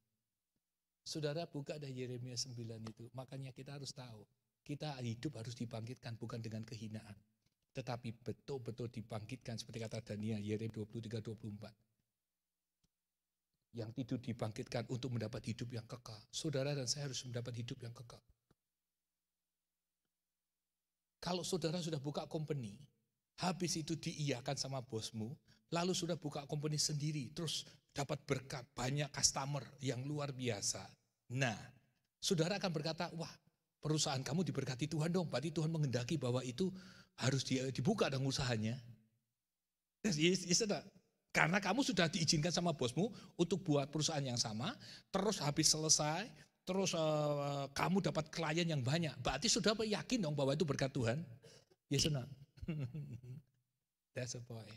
Saudara buka dari Yeremia 9 itu. Makanya kita harus tahu. Kita hidup harus dibangkitkan bukan dengan kehinaan. Tetapi betul-betul dibangkitkan seperti kata Daniel, Yeremia 23-24. Yang tidur dibangkitkan untuk mendapat hidup yang kekal. Saudara dan saya harus mendapat hidup yang kekal. Kalau saudara sudah buka company, habis itu diiyakan sama bosmu, lalu sudah buka company sendiri, terus dapat berkat, banyak customer yang luar biasa. Nah, saudara akan berkata, wah perusahaan kamu diberkati Tuhan dong, berarti Tuhan menghendaki bahwa itu harus dibuka dong usahanya. Yes, karena kamu sudah diizinkan sama bosmu untuk buat perusahaan yang sama, terus habis selesai, terus kamu dapat klien yang banyak. Berarti sudah yakin dong bahwa itu berkat Tuhan? Yes or not? That's the point.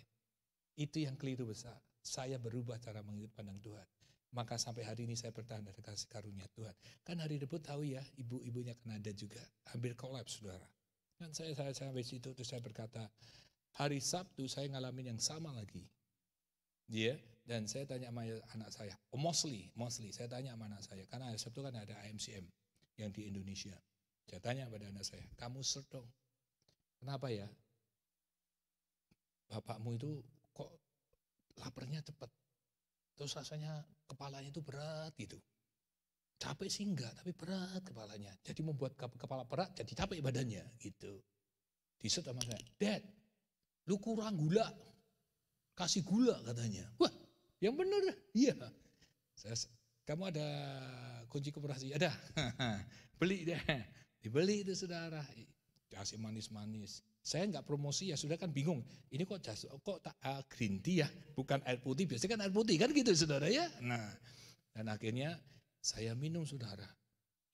Itu yang keliru besar. Saya berubah cara pandang Tuhan. Maka sampai hari ini saya bertahan dari kasih karunia Tuhan. Kan hari Rabu tahu ya, ibu-ibunya kan ada juga. Hampir kolaps saudara. Kan saya sampai situ, terus saya berkata, hari Sabtu saya ngalamin yang sama lagi. Dan saya tanya sama anak saya, mostly saya tanya sama anak saya, karena hari Sabtu kan ada AMCM yang di Indonesia. Saya tanya pada anak saya, kamu seret dong, kenapa ya? Bapakmu itu kok laparnya cepat, terus rasanya kepalanya itu berat gitu. Capek sih enggak, tapi berat kepalanya. Jadi membuat kepala berat, jadi capek badannya gitu. Diset sama saya, Dad, lu kurang gula. Kasih gula katanya. Wah, yang benar. Iya. Kamu ada kunci koperasi? Ada. Beli deh. Dibeli itu saudara. Kasih manis-manis. Saya nggak promosi ya, sudah kan bingung. Ini kok green tea ya, bukan air putih. Biasanya kan air putih kan gitu saudara ya. Nah, dan akhirnya saya minum saudara.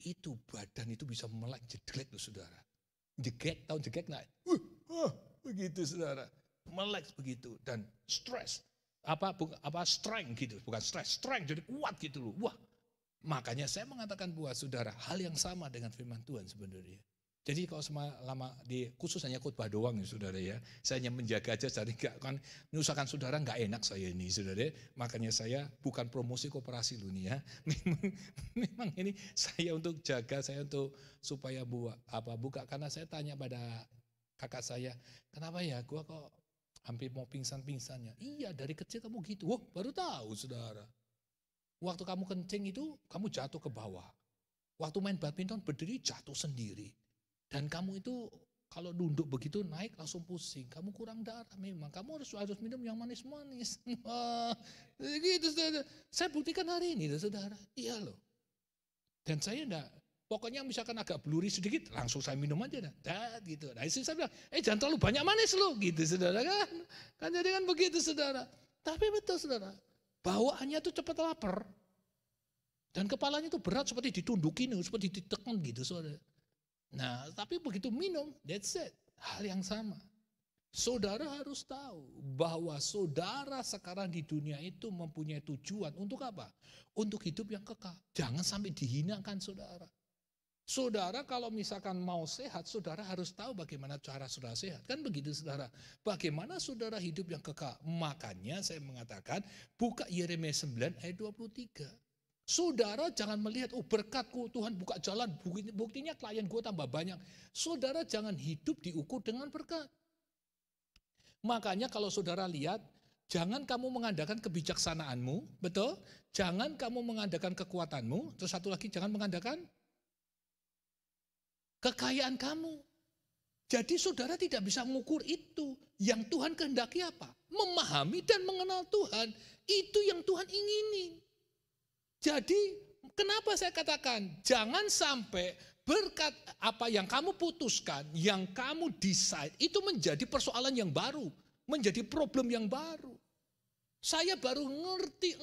Itu badan itu bisa melek jedlek tuh saudara. Jegek, tahu jegek nggak? Begitu saudara. Melek begitu dan stres. Strength gitu, bukan stres, strength jadi kuat gitu loh. Wah, makanya saya mengatakan buat saudara hal yang sama dengan firman Tuhan sebenarnya. Jadi kalau lama khusus hanya khotbah doang ya saudara ya. Saya hanya menjaga aja, jadi enggak kan menyusahkan saudara, enggak enak saya ini saudara. Makanya saya bukan promosi koperasi loh nih ya. Memang ini saya untuk jaga, saya untuk supaya buka. Karena saya tanya pada kakak saya, kenapa ya gua kok hampir mau pingsan-pingsannya. Iya dari kecil kamu gitu. Wah baru tahu saudara. Waktu kamu kencing itu kamu jatuh ke bawah. Waktu main badminton berdiri jatuh sendiri. Dan kamu itu kalau nunduk begitu naik langsung pusing. Kamu kurang darah memang. Kamu harus minum yang manis-manis. Gitu saudara. Saya buktikan hari ini saudara. Iya loh. Dan saya enggak. Pokoknya misalkan agak blurry sedikit langsung saya minum aja dah. Gitu. Nah istri saya bilang jangan terlalu banyak manis loh. Gitu saudara kan. Kan jadi kan begitu saudara. Tapi betul saudara. Bawaannya tuh cepat lapar. Dan kepalanya tuh berat seperti ditundukin. Seperti ditekan gitu saudara. Nah, tapi begitu minum, that's it. Hal yang sama. Saudara harus tahu bahwa saudara sekarang di dunia itu mempunyai tujuan untuk apa? Untuk hidup yang kekal. Jangan sampai dihinakan saudara. Saudara kalau misalkan mau sehat, saudara harus tahu bagaimana cara saudara sehat. Kan begitu saudara. Bagaimana saudara hidup yang kekal. Makanya saya mengatakan, buka Yeremia 9 ayat 23. Saudara jangan melihat, berkatku Tuhan buka jalan, buktinya klien gue tambah banyak. Saudara jangan hidup diukur dengan berkat. Makanya kalau saudara lihat, jangan kamu mengandalkan kebijaksanaanmu, betul? Jangan kamu mengandalkan kekuatanmu, terus satu lagi jangan mengandalkan kekayaan kamu. Jadi saudara tidak bisa mengukur itu. Yang Tuhan kehendaki apa? Memahami dan mengenal Tuhan. Itu yang Tuhan ingini. Jadi kenapa saya katakan jangan sampai berkat apa yang kamu putuskan, yang kamu decide itu menjadi persoalan yang baru, menjadi problem yang baru. Saya baru ngerti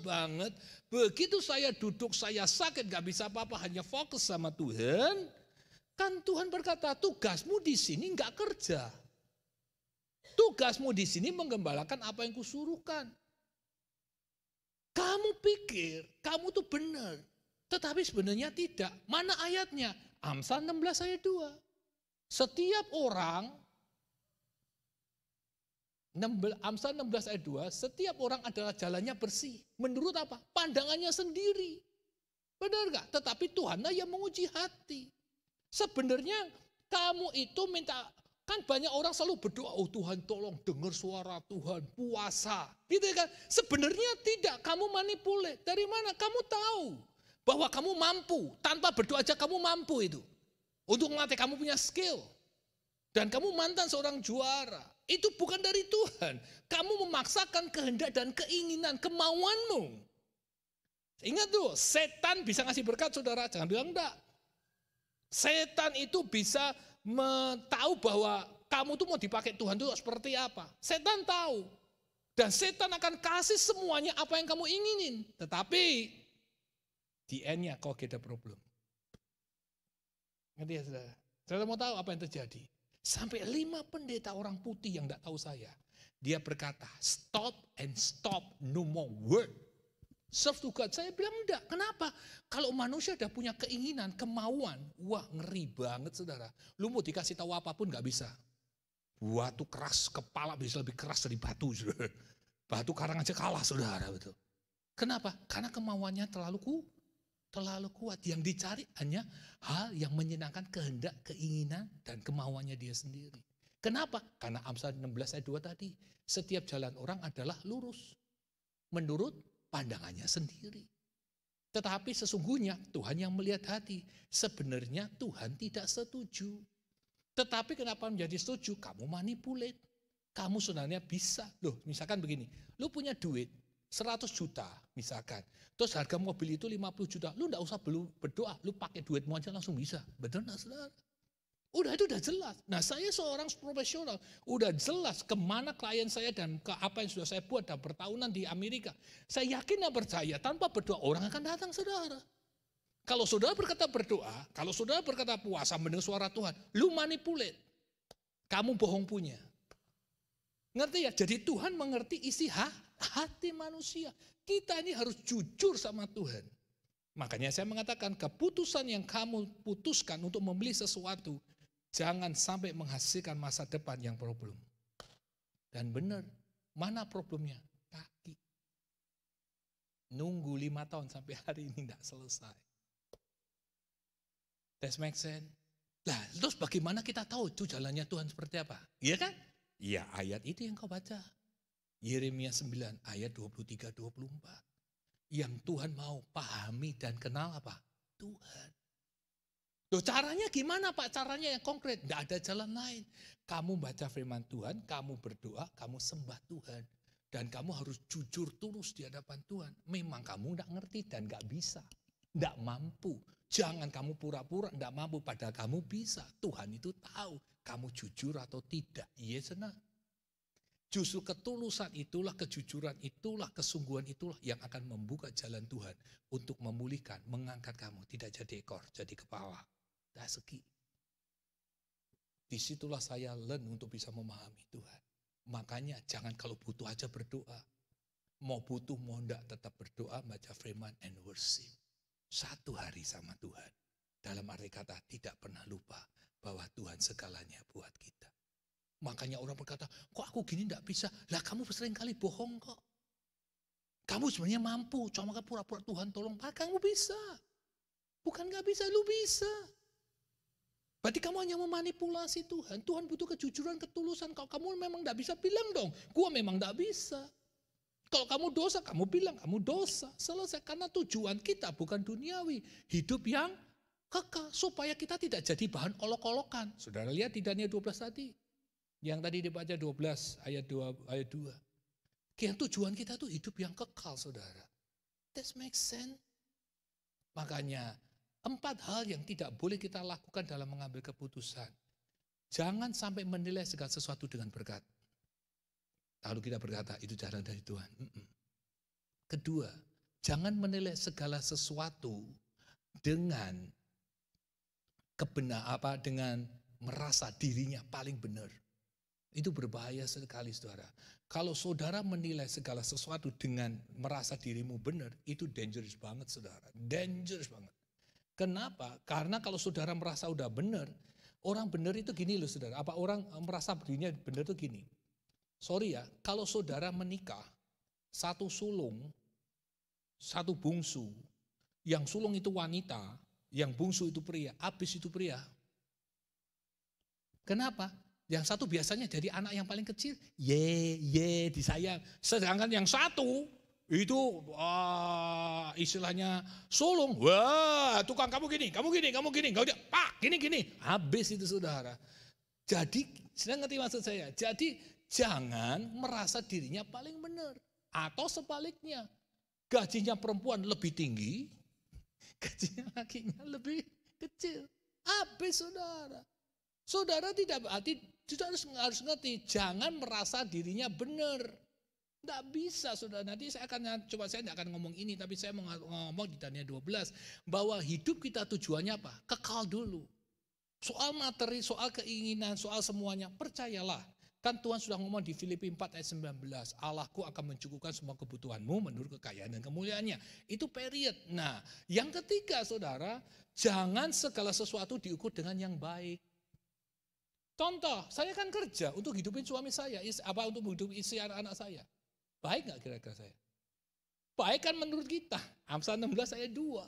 banget begitu saya duduk, saya sakit gak bisa apa-apa, hanya fokus sama Tuhan. Kan Tuhan berkata tugasmu di sini gak kerja. Tugasmu di sini menggembalakan apa yang kusuruhkan. Kamu pikir kamu tuh benar, tetapi sebenarnya tidak. Mana ayatnya? Amsal 16 ayat 2. Setiap orang, Amsal 16 ayat 2, setiap orang adalah jalannya bersih. Menurut apa? Pandangannya sendiri. Benar gak? Tetapi Tuhanlah yang menguji hati. Sebenarnya kamu itu minta, kan banyak orang selalu berdoa, oh Tuhan tolong dengar suara Tuhan, puasa. Gitu kan? Sebenarnya tidak, kamu manipulate. Dari mana? Kamu tahu bahwa kamu mampu. Tanpa berdoa aja kamu mampu itu. Untuk melatih kamu punya skill. Dan kamu mantan seorang juara. Itu bukan dari Tuhan. Kamu memaksakan kehendak dan keinginan, kemauanmu. Ingat tuh, setan bisa ngasih berkat saudara, jangan bilang enggak. Setan itu bisa tahu bahwa kamu tuh mau dipakai Tuhan itu seperti apa. Setan tahu. Dan setan akan kasih semuanya apa yang kamu inginin. Tetapi di end-nya kau get a problem. Ngerti ya saudara? Saudara mau tahu apa yang terjadi? Sampai 5 pendeta orang putih yang tidak tahu saya. Dia berkata, stop and stop, no more word. Serve to God. Saya bilang enggak. Kenapa? Kalau manusia udah punya keinginan, kemauan, wah ngeri banget saudara. Lu mau dikasih tahu apapun gak bisa. Batu keras, kepala bisa lebih keras dari batu. Saudara. Batu karang aja kalah saudara. Betul. Kenapa? Karena kemauannya terlalu kuat. Yang dicari hanya hal yang menyenangkan kehendak, keinginan, dan kemauannya dia sendiri. Kenapa? Karena Amsal 16 ayat 2 tadi. Setiap jalan orang adalah lurus. Menurut pandangannya sendiri. Tetapi sesungguhnya Tuhan yang melihat hati. Sebenarnya Tuhan tidak setuju. Tetapi kenapa menjadi setuju? Kamu manipulate. Kamu sebenarnya bisa. Loh misalkan begini. Lu punya duit 100 juta misalkan. Terus harga mobil itu 50 juta. Lu enggak usah berdoa. Lu pakai duitmu aja langsung bisa. Betul enggak saudara? Itu udah jelas. Nah saya seorang profesional, udah jelas kemana klien saya dan ke apa yang sudah saya buat dan bertahunan di Amerika. Saya yakin dan percaya tanpa berdoa orang akan datang saudara. Kalau saudara berkata berdoa, kalau saudara berkata puasa mendengar suara Tuhan, lu manipulate. Kamu bohong punya. Ngerti ya? Jadi Tuhan mengerti isi hati manusia. Kita ini harus jujur sama Tuhan. Makanya saya mengatakan keputusan yang kamu putuskan untuk membeli sesuatu, jangan sampai menghasilkan masa depan yang problem. Dan benar, mana problemnya? Kaki. Nunggu 5 tahun sampai hari ini tidak selesai. That makes sense? Nah, terus bagaimana kita tahu itu jalannya Tuhan seperti apa? Iya kan? Ya ayat itu yang kau baca. Yeremia 9 ayat 23-24. Yang Tuhan mau pahami dan kenal apa? Tuhan. Loh, caranya gimana Pak? Caranya yang konkret. Tidak ada jalan lain. Kamu baca firman Tuhan, kamu berdoa, kamu sembah Tuhan. Dan kamu harus jujur tulus di hadapan Tuhan. Memang kamu tidak ngerti dan tidak bisa. Tidak mampu. Jangan kamu pura-pura tidak mampu padahal kamu bisa. Tuhan itu tahu kamu jujur atau tidak. Yes, nah. Justru ketulusan itulah, kejujuran itulah, kesungguhan itulah yang akan membuka jalan Tuhan untuk memulihkan, mengangkat kamu. Tidak jadi ekor, jadi kepala. That's the key. Disitulah saya learn untuk bisa memahami Tuhan. Makanya jangan kalau butuh aja berdoa. Mau butuh, mau enggak tetap berdoa, baca firman and worship. 1 hari sama Tuhan. Dalam arti kata tidak pernah lupa bahwa Tuhan segalanya buat kita. Makanya orang berkata, kok aku gini enggak bisa? Lah kamu sering kali bohong kok. Kamu sebenarnya mampu, cuma pura-pura Tuhan tolong. Kamu bisa. Bukan enggak bisa, lu bisa. Berarti kamu hanya memanipulasi Tuhan. Tuhan butuh kejujuran, ketulusan. Kalau kamu memang enggak bisa, bilang dong. Gua memang enggak bisa. Kalau kamu dosa, kamu bilang kamu dosa. Selesai, karena tujuan kita bukan duniawi. Hidup yang kekal. Supaya kita tidak jadi bahan olok-olokan. Saudara lihat di Daniel 12 tadi. Yang tadi dibaca 12 ayat 2. Yang tujuan kita itu hidup yang kekal saudara. That makes sense. Makanya 4 hal yang tidak boleh kita lakukan dalam mengambil keputusan. Jangan sampai menilai segala sesuatu dengan berkat. Lalu kita berkata itu jalan dari Tuhan. Kedua, jangan menilai segala sesuatu dengan dengan merasa dirinya paling benar. Itu berbahaya sekali saudara. Kalau saudara menilai segala sesuatu dengan merasa dirimu benar, itu dangerous banget saudara. Dangerous banget. Kenapa? Karena kalau saudara merasa udah benar, orang benar itu gini loh saudara. Apa orang merasa dirinya benar itu gini. Sorry ya, kalau saudara menikah, 1 sulung, 1 bungsu, yang sulung itu wanita, yang bungsu itu pria, habis itu pria. Kenapa? Yang 1 biasanya jadi anak yang paling kecil, disayang. Sedangkan yang 1 itu istilahnya sulung, wah tukang kamu gini, pak gini, habis itu saudara. Jadi, sedang ngerti maksud saya? Jadi jangan merasa dirinya paling benar. Atau sebaliknya, gajinya perempuan lebih tinggi, gajinya lakinya lebih kecil. Habis saudara. Saudara tidak berarti, saudara harus ngerti, jangan merasa dirinya benar. Tidak bisa saudara, nanti saya tidak akan ngomong ini, tapi saya mau ngomong di Daniel 12, bahwa hidup kita tujuannya apa? Kekal dulu. Soal materi, soal keinginan, soal semuanya, percayalah. Kan Tuhan sudah ngomong di Filipi 4 ayat 19, Allahku akan mencukupkan semua kebutuhanmu menurut kekayaan dan kemuliaannya. Itu period. Nah, yang ketiga saudara, jangan segala sesuatu diukur dengan yang baik. Contoh, saya kan kerja untuk hidupin suami saya, untuk menghidupi istri anak-anak saya. Baik gak kira-kira saya? Baik kan menurut kita. Amsal 16 ayat 2.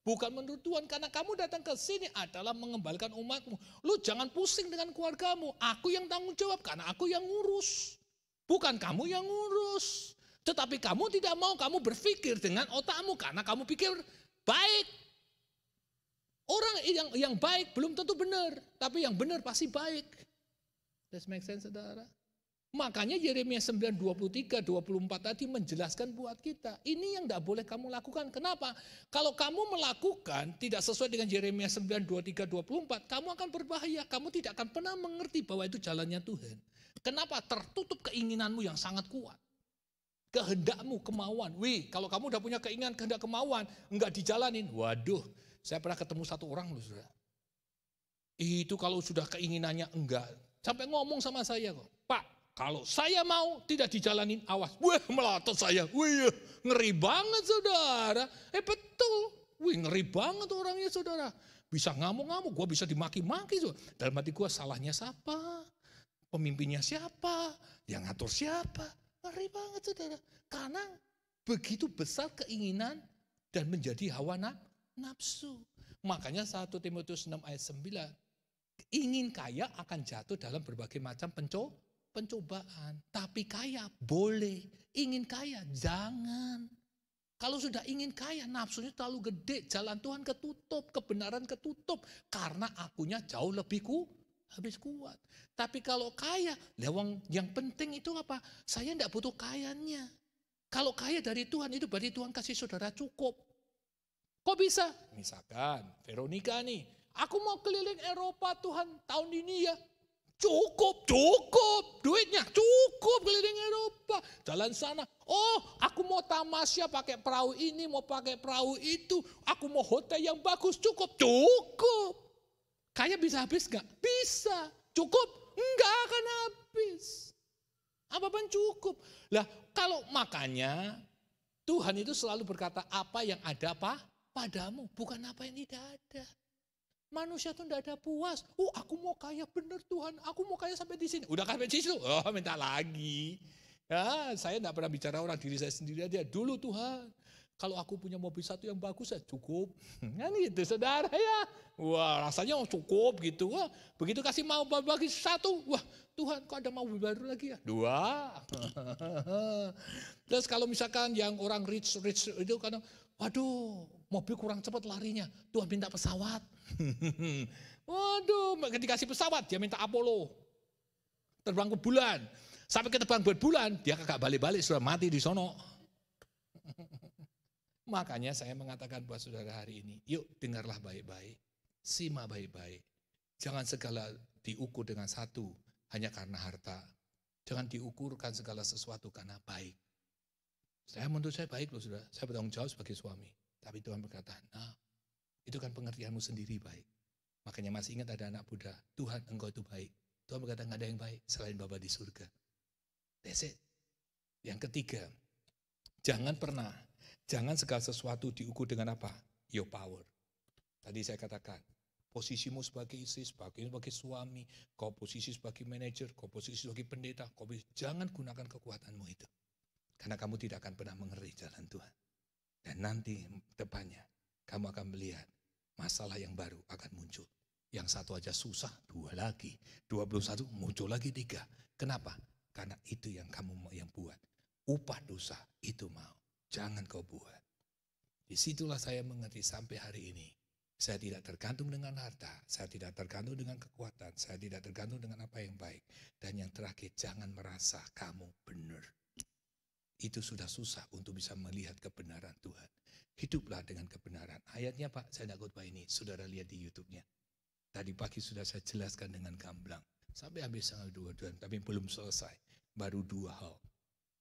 Bukan menurut Tuhan, karena kamu datang ke sini adalah mengembalikan umatmu. Lu jangan pusing dengan keluargamu. Aku yang tanggung jawab, karena aku yang ngurus. Bukan kamu yang ngurus. Tetapi kamu tidak mau, kamu berpikir dengan otakmu, karena kamu pikir baik. Orang yang baik belum tentu benar, tapi yang benar pasti baik. Does make sense saudara? Makanya Yeremia 9, 23, 24 tadi menjelaskan buat kita. Ini yang tidak boleh kamu lakukan. Kenapa? Kalau kamu melakukan tidak sesuai dengan Yeremia 9, 23, 24, kamu akan berbahaya. Kamu tidak akan pernah mengerti bahwa itu jalannya Tuhan. Kenapa? Tertutup keinginanmu yang sangat kuat. Kehendakmu, kemauan. Wih, kalau kamu udah punya keinginan, kehendak, kemauan, enggak dijalanin. Waduh, saya pernah ketemu satu orang loh, saudara. Itu kalau sudah keinginannya enggak. Sampai ngomong sama saya kok, Pak, kalau saya mau tidak dijalanin, awas. Wah, melotot saya. Wih, ngeri banget saudara. Betul. Wih, ngeri banget orangnya saudara. Bisa ngamuk-ngamuk, gue bisa dimaki-maki. Dalam hati gue, salahnya siapa? Pemimpinnya siapa? Yang ngatur siapa? Ngeri banget saudara. Karena begitu besar keinginan dan menjadi hawa nafsu. Makanya 1 Timotius 6 ayat 9. Ingin kaya akan jatuh dalam berbagai macam pencobaan. Tapi kaya boleh. Ingin kaya jangan. Kalau sudah ingin kaya nafsunya terlalu gede. Jalan Tuhan ketutup. Kebenaran ketutup. Karena akunya jauh lebih habis kuat. Tapi kalau kaya, yang penting itu apa? Saya tidak butuh kayanya. Kalau kaya dari Tuhan itu berarti Tuhan kasih saudara cukup. Kok bisa? Misalkan Veronica nih, aku mau keliling Eropa Tuhan tahun ini ya. Cukup. Duitnya cukup keliling Eropa. Jalan sana. Oh, aku mau tamasya pakai perahu ini, mau pakai perahu itu. Aku mau hotel yang bagus, cukup. Kaya bisa habis gak? Bisa. Cukup? Enggak akan habis. Apapun cukup. Lah kalau makanya Tuhan itu selalu berkata apa yang ada padamu. Bukan apa yang tidak ada. Manusia itu tidak ada puas. Aku mau kaya benar Tuhan. Aku mau kaya sampai di sini. Udah sampai di situ. Minta lagi. Ya, saya tidak pernah bicara orang diri saya sendiri aja. Dulu Tuhan. Kalau aku punya mobil satu yang bagus ya cukup. Kan gitu saudara ya. Wah rasanya cukup gitu. Wah begitu kasih mau bagi satu. Wah Tuhan kok ada mobil baru lagi ya. 2. Terus kalau misalkan yang orang rich itu kan. Waduh mobil kurang cepat larinya. Tuhan minta pesawat. Waduh dikasih pesawat dia minta Apollo. Terbang ke bulan. Sampai ke terbang bulan dia kagak balik-balik sudah mati di sono. Makanya saya mengatakan buat saudara hari ini, yuk dengarlah baik-baik, simak baik-baik. Jangan segala diukur dengan satu hanya karena harta. Jangan diukurkan segala sesuatu karena baik. Menurut saya baik loh saudara, saya bertanggung jawab sebagai suami. Tapi Tuhan berkata, nah itu kan pengertianmu sendiri baik. Makanya masih ingat ada anak Buddha, Tuhan engkau itu baik. Tuhan berkata nggak ada yang baik selain Bapa di surga. That's it. Yang ketiga, Jangan segala sesuatu diukur dengan apa? Your power. Tadi saya katakan, posisimu sebagai istri, sebagai suami, kau posisi sebagai manajer, kau posisi sebagai pendeta, jangan gunakan kekuatanmu itu. Karena kamu tidak akan pernah mengerti jalan Tuhan. Dan nanti depannya, kamu akan melihat masalah yang baru akan muncul. Yang satu aja susah, 2 lagi. 21 muncul lagi 3. Kenapa? Karena itu yang kamu yang buat. Upah dosa itu mau. Jangan kau buat. Disitulah saya mengerti sampai hari ini. Saya tidak tergantung dengan harta. Saya tidak tergantung dengan kekuatan. Saya tidak tergantung dengan apa yang baik. Dan yang terakhir, jangan merasa kamu benar. Itu sudah susah untuk bisa melihat kebenaran Tuhan. Hiduplah dengan kebenaran. Ayatnya Pak, saya tidak khotbah ini. Saudara lihat di YouTube-nya. Tadi pagi sudah saya jelaskan dengan gamblang. Sampai habis tanggal 22, tapi belum selesai. Baru 2 hal.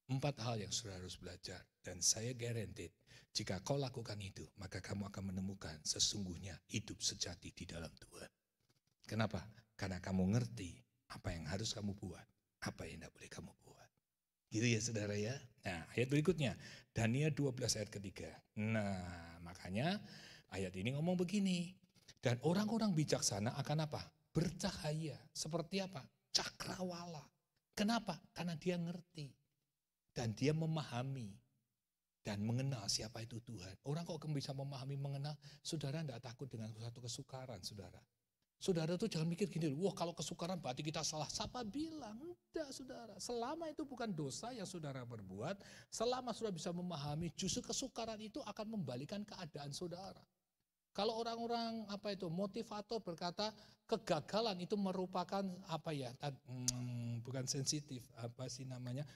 4 hal yang saudara harus belajar. Dan saya guaranteed, jika kau lakukan itu, maka kamu akan menemukan sesungguhnya hidup sejati di dalam Tuhan. Kenapa? Karena kamu ngerti apa yang harus kamu buat, apa yang tidak boleh kamu buat. Gitu ya saudara ya. Nah ayat berikutnya, Daniel 12 ayat ketiga. Nah makanya ayat ini ngomong begini. Dan orang-orang bijaksana akan apa? Bercahaya. Seperti apa? Cakrawala. Kenapa? Karena dia ngerti. Dan dia memahami dan mengenal siapa itu Tuhan. Orang kok bisa memahami, mengenal, saudara tidak takut dengan suatu kesukaran, saudara. Saudara tuh jangan mikir gini, wah kalau kesukaran berarti kita salah. Siapa bilang? Tidak saudara. Selama itu bukan dosa yang saudara berbuat, selama saudara bisa memahami, justru kesukaran itu akan membalikan keadaan saudara. Kalau orang-orang motivator berkata kegagalan itu merupakan bukan sensitif,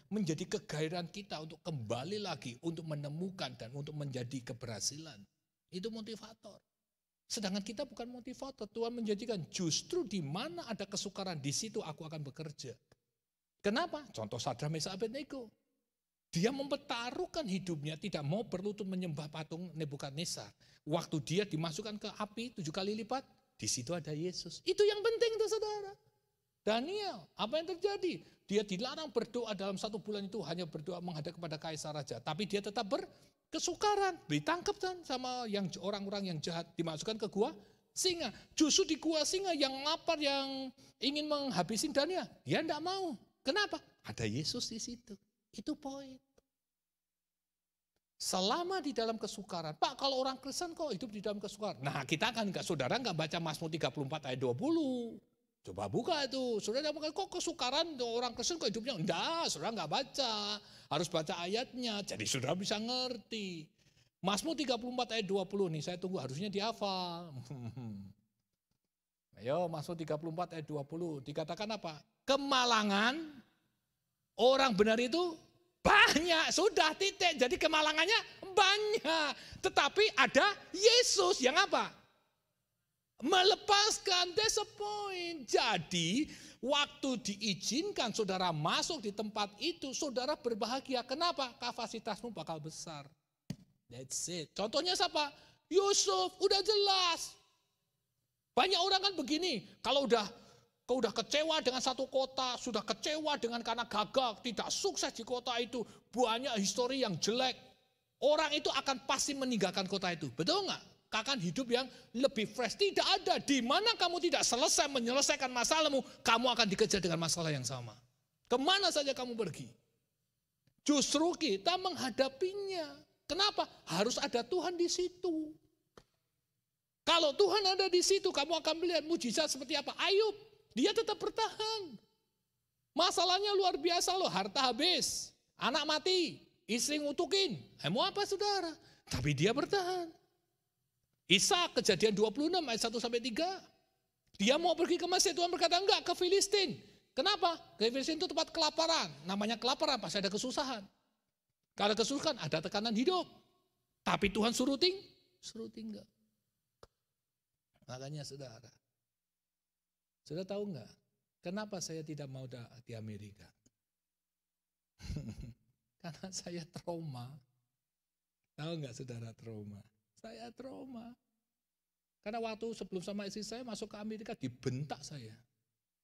menjadi kegairahan kita untuk kembali lagi, untuk menemukan dan untuk menjadi keberhasilan. Itu motivator. Sedangkan kita bukan motivator. Tuhan menjadikan justru di mana ada kesukaran, di situ aku akan bekerja. Kenapa? Contoh Sadrak, Mesak, Abednego. Dia mempertaruhkan hidupnya, tidak mau berlutut menyembah patung Nebukadnezar. Waktu dia dimasukkan ke api 7 kali lipat, di situ ada Yesus. Itu yang penting tuh saudara. Daniel, apa yang terjadi? Dia dilarang berdoa dalam 1 bulan itu, hanya berdoa menghadap kepada kaisar raja. Tapi dia tetap berkesukaran, ditangkap kan sama orang-orang yang jahat, dimasukkan ke gua singa. Justru di gua singa yang lapar, yang ingin menghabisi Daniel, dia tidak mau. Kenapa? Ada Yesus di situ. Itu poin. Selama di dalam kesukaran. Pak, kalau orang Kristen kok hidup di dalam kesukaran? Nah, kita kan saudara nggak baca Mazmur 34 ayat 20. Coba buka itu. Saudara kok kesukaran orang Kristen kok hidupnya? Enggak, saudara nggak baca. Harus baca ayatnya. Jadi saudara bisa ngerti. Mazmur 34 ayat 20 nih, saya tunggu harusnya dihafal. Ayo, Mazmur 34 ayat 20. Dikatakan apa? Kemalangan orang benar itu banyak, sudah titik. Jadi kemalangannya banyak. Tetapi ada Yesus yang apa? Melepaskan, that's the point. Jadi waktu diizinkan saudara masuk di tempat itu, saudara berbahagia. Kenapa? Kapasitasmu bakal besar. That's it. Contohnya siapa? Yusuf, udah jelas. Banyak orang kan begini, kalau udah kecewa dengan satu kota, sudah kecewa karena gagal, tidak sukses di kota itu, banyak histori yang jelek. Orang itu akan pasti meninggalkan kota itu, betul nggak? Akan hidup yang lebih fresh. Tidak ada, di mana kamu tidak selesai menyelesaikan masalahmu, kamu akan dikejar dengan masalah yang sama. Kemana saja kamu pergi. Justru kita menghadapinya. Kenapa? Harus ada Tuhan di situ. Kalau Tuhan ada di situ, kamu akan melihat mujizat seperti apa. Ayub, dia tetap bertahan. Masalahnya luar biasa loh, harta habis, anak mati, istri ngutukin. Mau apa saudara? Tapi dia bertahan. Ishak, Kejadian 26 ayat 1-3. Dia mau pergi ke Mesir, Tuhan berkata enggak, ke Filistin. Kenapa? Ke Filistin itu tempat kelaparan. Namanya kelaparan pasti ada kesusahan. Kalau kesusahan ada tekanan hidup. Tapi Tuhan suruh tinggal. Makanya saudara tahu enggak? Kenapa saya tidak mau di Amerika? Karena saya trauma. Tahu enggak saudara trauma? Saya trauma. Karena waktu sebelum sama istri saya masuk ke Amerika dibentak saya.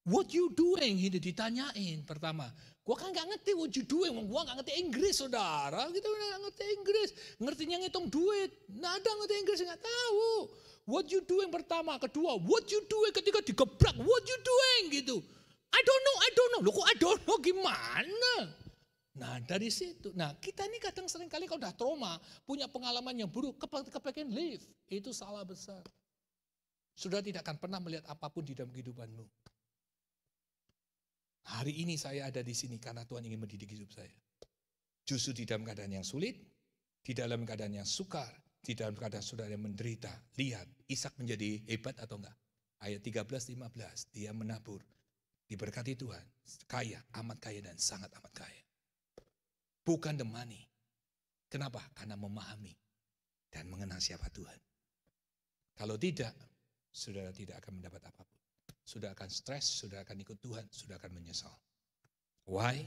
What you doing? Ini ditanyain pertama. Gua kan gak ngerti what you doing. Gua gak ngerti Inggris saudara. Kita gak ngerti Inggris. Ngertinya ngitung duit. Nggak ada ngerti Inggris, gak tahu. What you doing pertama. Kedua, what you doing ketika digebrak. What you doing gitu. I don't know. Loh kok I don't know gimana? Nah dari situ. Nah kita ini kadang sering kali kalau udah trauma. Punya pengalaman yang buruk. Kepengen leave. Itu salah besar. Sudah tidak akan pernah melihat apapun di dalam kehidupanmu. Hari ini saya ada di sini karena Tuhan ingin mendidik hidup saya. Justru di dalam keadaan yang sulit, di dalam keadaan yang sukar, di dalam keadaan saudara yang menderita. Lihat, Ishak menjadi hebat atau enggak? Ayat 13-15, dia menabur, diberkati Tuhan, kaya, amat kaya dan sangat amat kaya. Bukan the money. Kenapa? Karena memahami dan mengenal siapa Tuhan. Kalau tidak, saudara tidak akan mendapat apapun. Sudah akan stres, sudah akan ikut Tuhan, sudah akan menyesal. Why?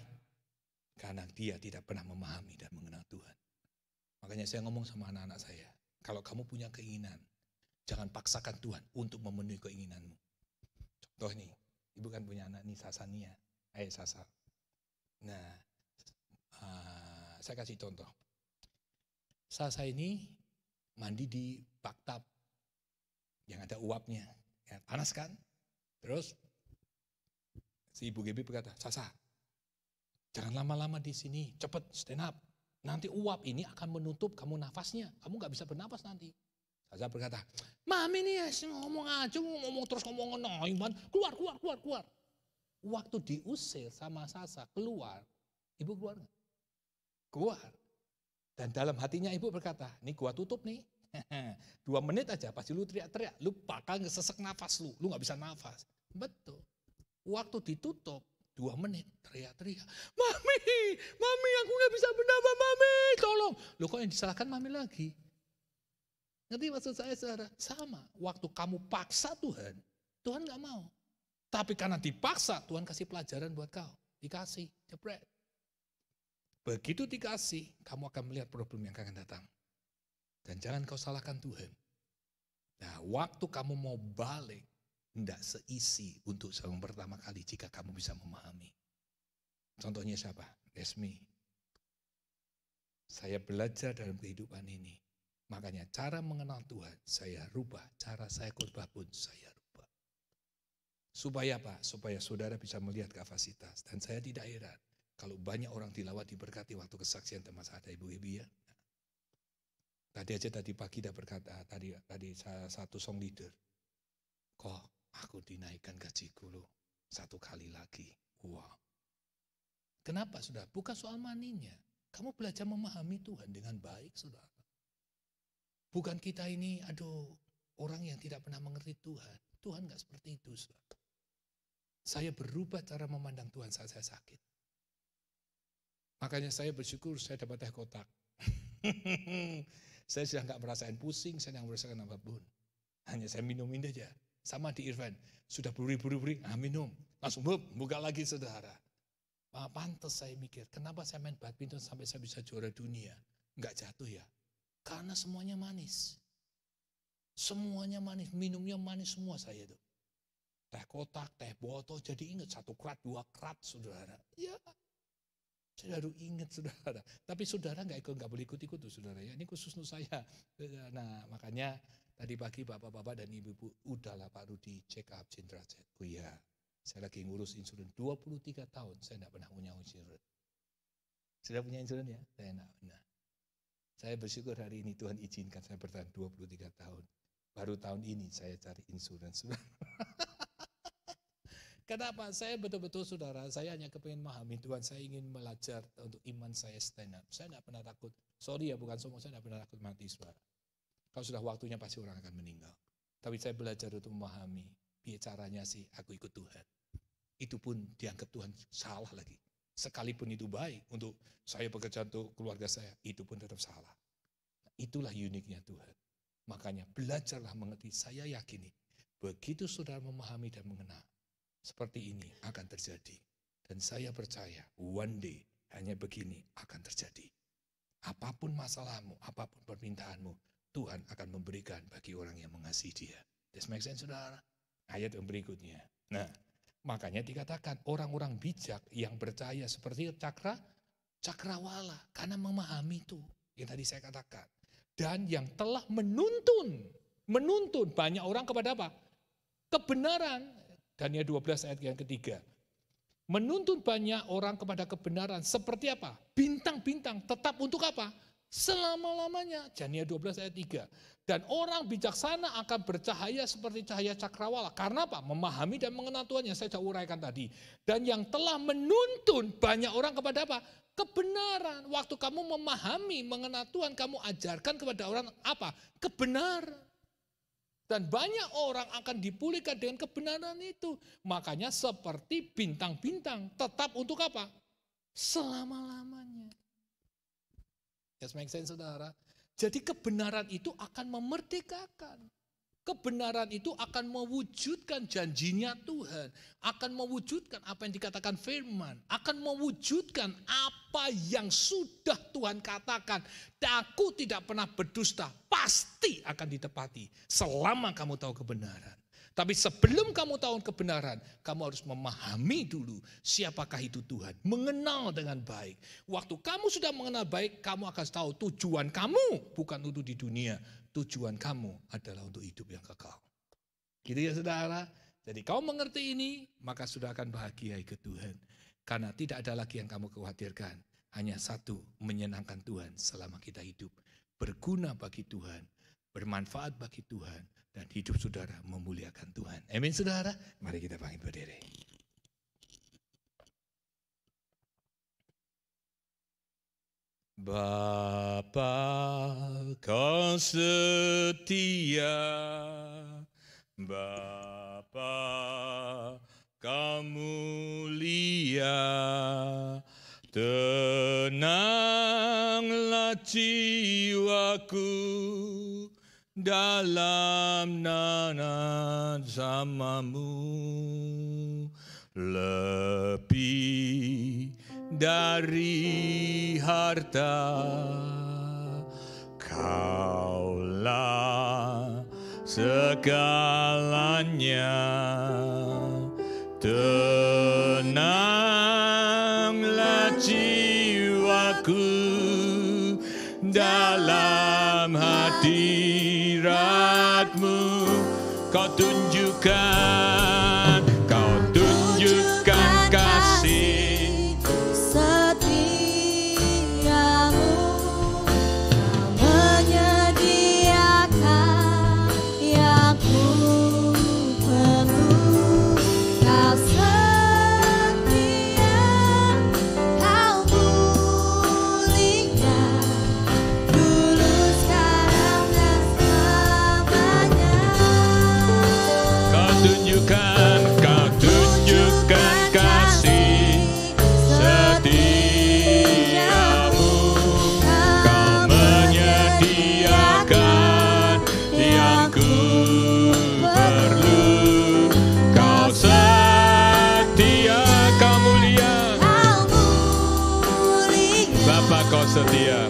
Karena dia tidak pernah memahami dan mengenal Tuhan. Makanya saya ngomong sama anak-anak saya, kalau kamu punya keinginan, jangan paksakan Tuhan untuk memenuhi keinginanmu. Contoh nih, ibu kan punya anak nih, Sasania, Sasa. Nah, saya kasih contoh. Sasa ini mandi di bathtub yang ada uapnya, ya, panas kan? Terus si Ibu Gebi berkata, Sasa, jangan lama-lama di sini, cepat stand up. Nanti uap ini akan menutup kamu nafasnya, kamu gak bisa bernafas nanti. Sasa berkata, Mami nih ya ngomong aja, ngomong terus ngomong iman, keluar. Waktu diusir sama Sasa keluar, Ibu keluar gak? Keluar. Dan dalam hatinya Ibu berkata, ini gua tutup nih, 2 menit aja pasti lu teriak-teriak, lu bakal ngesesek nafas lu gak bisa nafas. Betul. Waktu ditutup 2 menit teriak-teriak, mami aku gak bisa bernafas, mami tolong. Lu kok yang disalahkan mami lagi? Ngerti maksud saya saudara? Sama, waktu kamu paksa Tuhan, Tuhan gak mau. Tapi karena dipaksa, Tuhan kasih pelajaran buat kau. Dikasih, jepret. Begitu dikasih, kamu akan melihat problem yang akan datang. Dan jangan kau salahkan Tuhan. Nah, waktu kamu mau balik, tidak seisi untuk yang pertama kali jika kamu bisa memahami. Contohnya siapa? Desmi. Saya belajar dalam kehidupan ini. Makanya cara mengenal Tuhan, saya rubah. Cara saya khotbah pun saya rubah. Supaya apa? Supaya saudara bisa melihat kapasitas. Dan saya tidak heran. Kalau banyak orang tilawat diberkati waktu kesaksian teman ada ibu-ibu ya. Tadi pagi dia berkata, tadi satu song leader. Kok aku dinaikkan gajiku loh 1 kali lagi. Wow. Kenapa saudara? Bukan soal maninya. Kamu belajar memahami Tuhan dengan baik saudara. Bukan kita ini, orang yang tidak pernah mengerti Tuhan. Tuhan gak seperti itu saudara. Saya berubah cara memandang Tuhan saat saya sakit. Makanya saya bersyukur saya dapat teh kotak. Saya sudah nggak merasakan pusing, saya nggak merasakan apapun. Hanya saya minum ini aja. Sama di Irfan, sudah beri, minum. Langsung buka lagi saudara. Pantes saya mikir, kenapa saya main badminton sampai saya bisa juara dunia? Nggak jatuh ya? Karena semuanya manis. Semuanya manis, minumnya manis semua saya itu. Teh kotak, teh botol, jadi ingat 1 krat, 2 krat saudara. Ya. Saya baru ingat saudara, tapi saudara nggak boleh ikut-ikut tuh saudara ya. Ini khusus untuk saya. Nah makanya tadi pagi bapak-bapak dan ibu-ibu, udahlah Pak Rudi check up cindera. Oh iya, saya lagi ngurus insulin 23 tahun, saya nggak pernah punya insulin. Sudah punya insulin ya? Saya nggak pernah. Saya bersyukur hari ini Tuhan izinkan saya bertahan 23 tahun. Baru tahun ini saya cari insulin saudara. Kenapa? Saya betul-betul saudara, saya hanya kepingin memahami Tuhan, saya ingin belajar untuk iman saya stand up. Saya tidak pernah takut, sorry ya bukan semua, saya tidak pernah takut mati saudara. Kalau sudah waktunya pasti orang akan meninggal. Tapi saya belajar untuk memahami, bicaranya sih aku ikut Tuhan. Itu pun dianggap Tuhan salah lagi. Sekalipun itu baik untuk saya bekerja untuk keluarga saya, itu pun tetap salah. Itulah uniknya Tuhan. Makanya belajarlah mengerti, saya yakini, begitu saudara memahami dan mengenal, seperti ini akan terjadi. Dan saya percaya one day hanya begini akan terjadi. Apapun masalahmu, apapun permintaanmu, Tuhan akan memberikan bagi orang yang mengasihi dia. This makes sense saudara? Ayat yang berikutnya. Nah, makanya dikatakan orang-orang bijak yang percaya seperti cakrawala. Karena memahami itu yang tadi saya katakan. Dan yang telah menuntun banyak orang kepada apa? Kebenaran. Daniel 12 ayat yang ketiga. Menuntun banyak orang kepada kebenaran. Seperti apa? Bintang-bintang. Tetap untuk apa? Selama-lamanya. Daniel 12 ayat 3. Dan orang bijaksana akan bercahaya seperti cahaya cakrawala. Karena apa? Memahami dan mengenal Tuhan yang saya sudah uraikan tadi. Dan yang telah menuntun banyak orang kepada apa? Kebenaran. Waktu kamu memahami, mengenal Tuhan, kamu ajarkan kepada orang apa? Kebenaran. Dan banyak orang akan dipulihkan dengan kebenaran itu. Makanya seperti bintang-bintang. Tetap untuk apa? Selama-lamanya. Yes, make sense saudara? Jadi kebenaran itu akan memerdekakan. Kebenaran itu akan mewujudkan janjinya Tuhan. Akan mewujudkan apa yang dikatakan firman. Akan mewujudkan apa yang sudah Tuhan katakan. Aku tidak pernah berdusta. Pasti akan ditepati. Selama kamu tahu kebenaran. Tapi sebelum kamu tahu kebenaran, kamu harus memahami dulu siapakah itu Tuhan. Mengenal dengan baik. Waktu kamu sudah mengenal baik, kamu akan tahu tujuan kamu bukan untuk di dunia. Tujuan kamu adalah untuk hidup yang kekal. Gitu ya saudara. Jadi kau mengerti ini, maka sudah akan bahagia ikut Tuhan. Karena tidak ada lagi yang kamu khawatirkan. Hanya satu, menyenangkan Tuhan selama kita hidup. Berguna bagi Tuhan, bermanfaat bagi Tuhan, dan hidup saudara memuliakan Tuhan. Amin saudara. Mari kita bangkit berdiri. Bapa Kau setia, Bapa, Kau mulia. Tenanglah jiwaku dalam nama-Mu, lebih dari harta. Kaulah segalanya. Tenanglah jiwaku dalam hadirat-Mu. Kau tunjukkan kasih setiamu. Kau menyediakan yang ku perlu. Kau setia, Kau mulia, dulu, sekarang, dan selamanya. Kau tunjukkan kasih setiamu. Kau menyediakan yang ku perlu. Kau setia, Kau mulia. Bapa, Kau setia.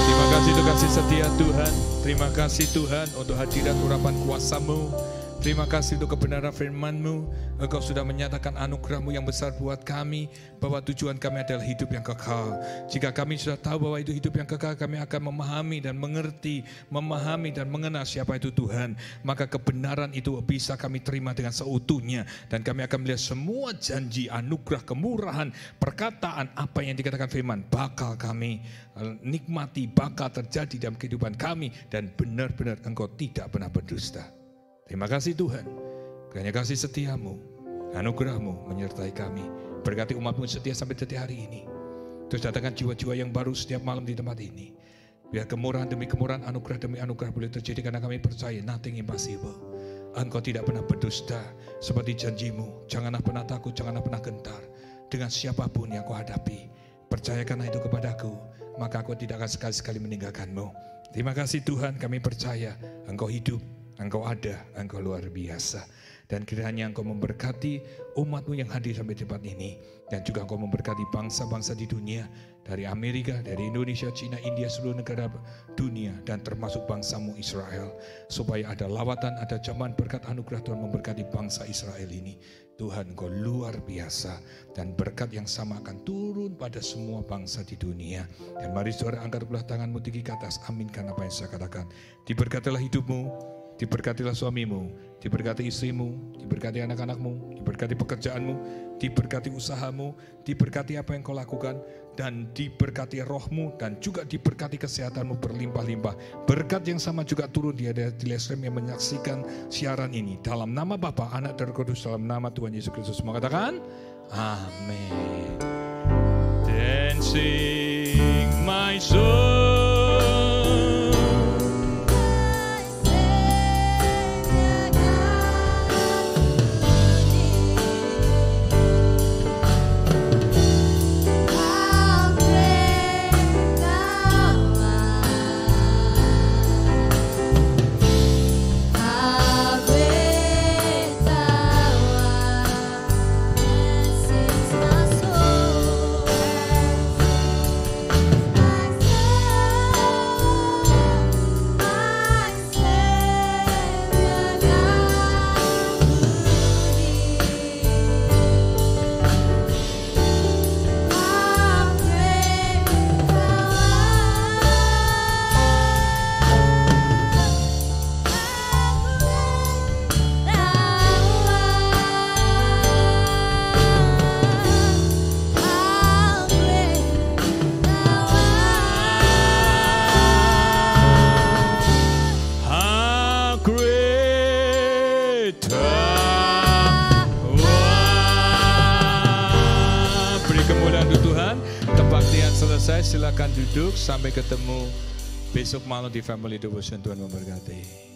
Terima kasih untuk kasih setia Tuhan. Terima kasih Tuhan untuk hadirat urapan kuasa-Mu. Terima kasih untuk kebenaran firman-Mu. Engkau sudah menyatakan anugerah-Mu yang besar buat kami, bahwa tujuan kami adalah hidup yang kekal. Jika kami sudah tahu bahwa itu hidup yang kekal, kami akan memahami dan mengerti, memahami dan mengenal siapa itu Tuhan. Maka kebenaran itu bisa kami terima dengan seutuhnya. Dan kami akan melihat semua janji, anugerah, kemurahan, perkataan apa yang dikatakan firman bakal kami nikmati, bakal terjadi dalam kehidupan kami. Dan benar-benar Engkau tidak pernah berdusta. Terima kasih Tuhan, kiranya kasih setiamu, anugerahmu menyertai kami. Berkati umatmu setia sampai detik hari ini. Terus datangkan jiwa-jiwa yang baru setiap malam di tempat ini. Biar kemurahan demi kemurahan, anugerah demi anugerah boleh terjadi, karena kami percaya nothing impossible. Engkau tidak pernah berdusta, seperti janjimu. Janganlah pernah takut, janganlah pernah gentar dengan siapapun yang kau hadapi. Percayakanlah itu kepadaku, maka aku tidak akan sekali-sekali meninggalkanmu. Terima kasih Tuhan, kami percaya Engkau hidup, Engkau ada, Engkau luar biasa. Dan kiranya Engkau memberkati umat-Mu yang hadir sampai tempat ini. Dan juga Engkau memberkati bangsa-bangsa di dunia. Dari Amerika, dari Indonesia, Cina, India, seluruh negara dunia. Dan termasuk bangsa-Mu Israel. Supaya ada lawatan, ada zaman berkat anugerah Tuhan memberkati bangsa Israel ini. Tuhan, Engkau luar biasa. Dan berkat yang sama akan turun pada semua bangsa di dunia. Dan mari saudara angkat belah tanganmu tinggi ke atas. Aminkan apa yang saya katakan. Diberkatilah hidupmu. Diberkatilah suamimu, diberkati istrimu, diberkati anak-anakmu, diberkati pekerjaanmu, diberkati usahamu, diberkati apa yang kau lakukan, dan diberkati rohmu, dan juga diberkati kesehatanmu berlimpah-limpah. Berkat yang sama juga turun di livestream yang menyaksikan siaran ini. Dalam nama Bapa, Anak, dan Roh Kudus, dalam nama Tuhan Yesus Kristus. Semua katakan, amin. Then sing my soul. kemuliaan Tuhan. Kebaktian selesai, silakan duduk. Sampai ketemu besok malam di Family Devotion. Tuhan memberkati.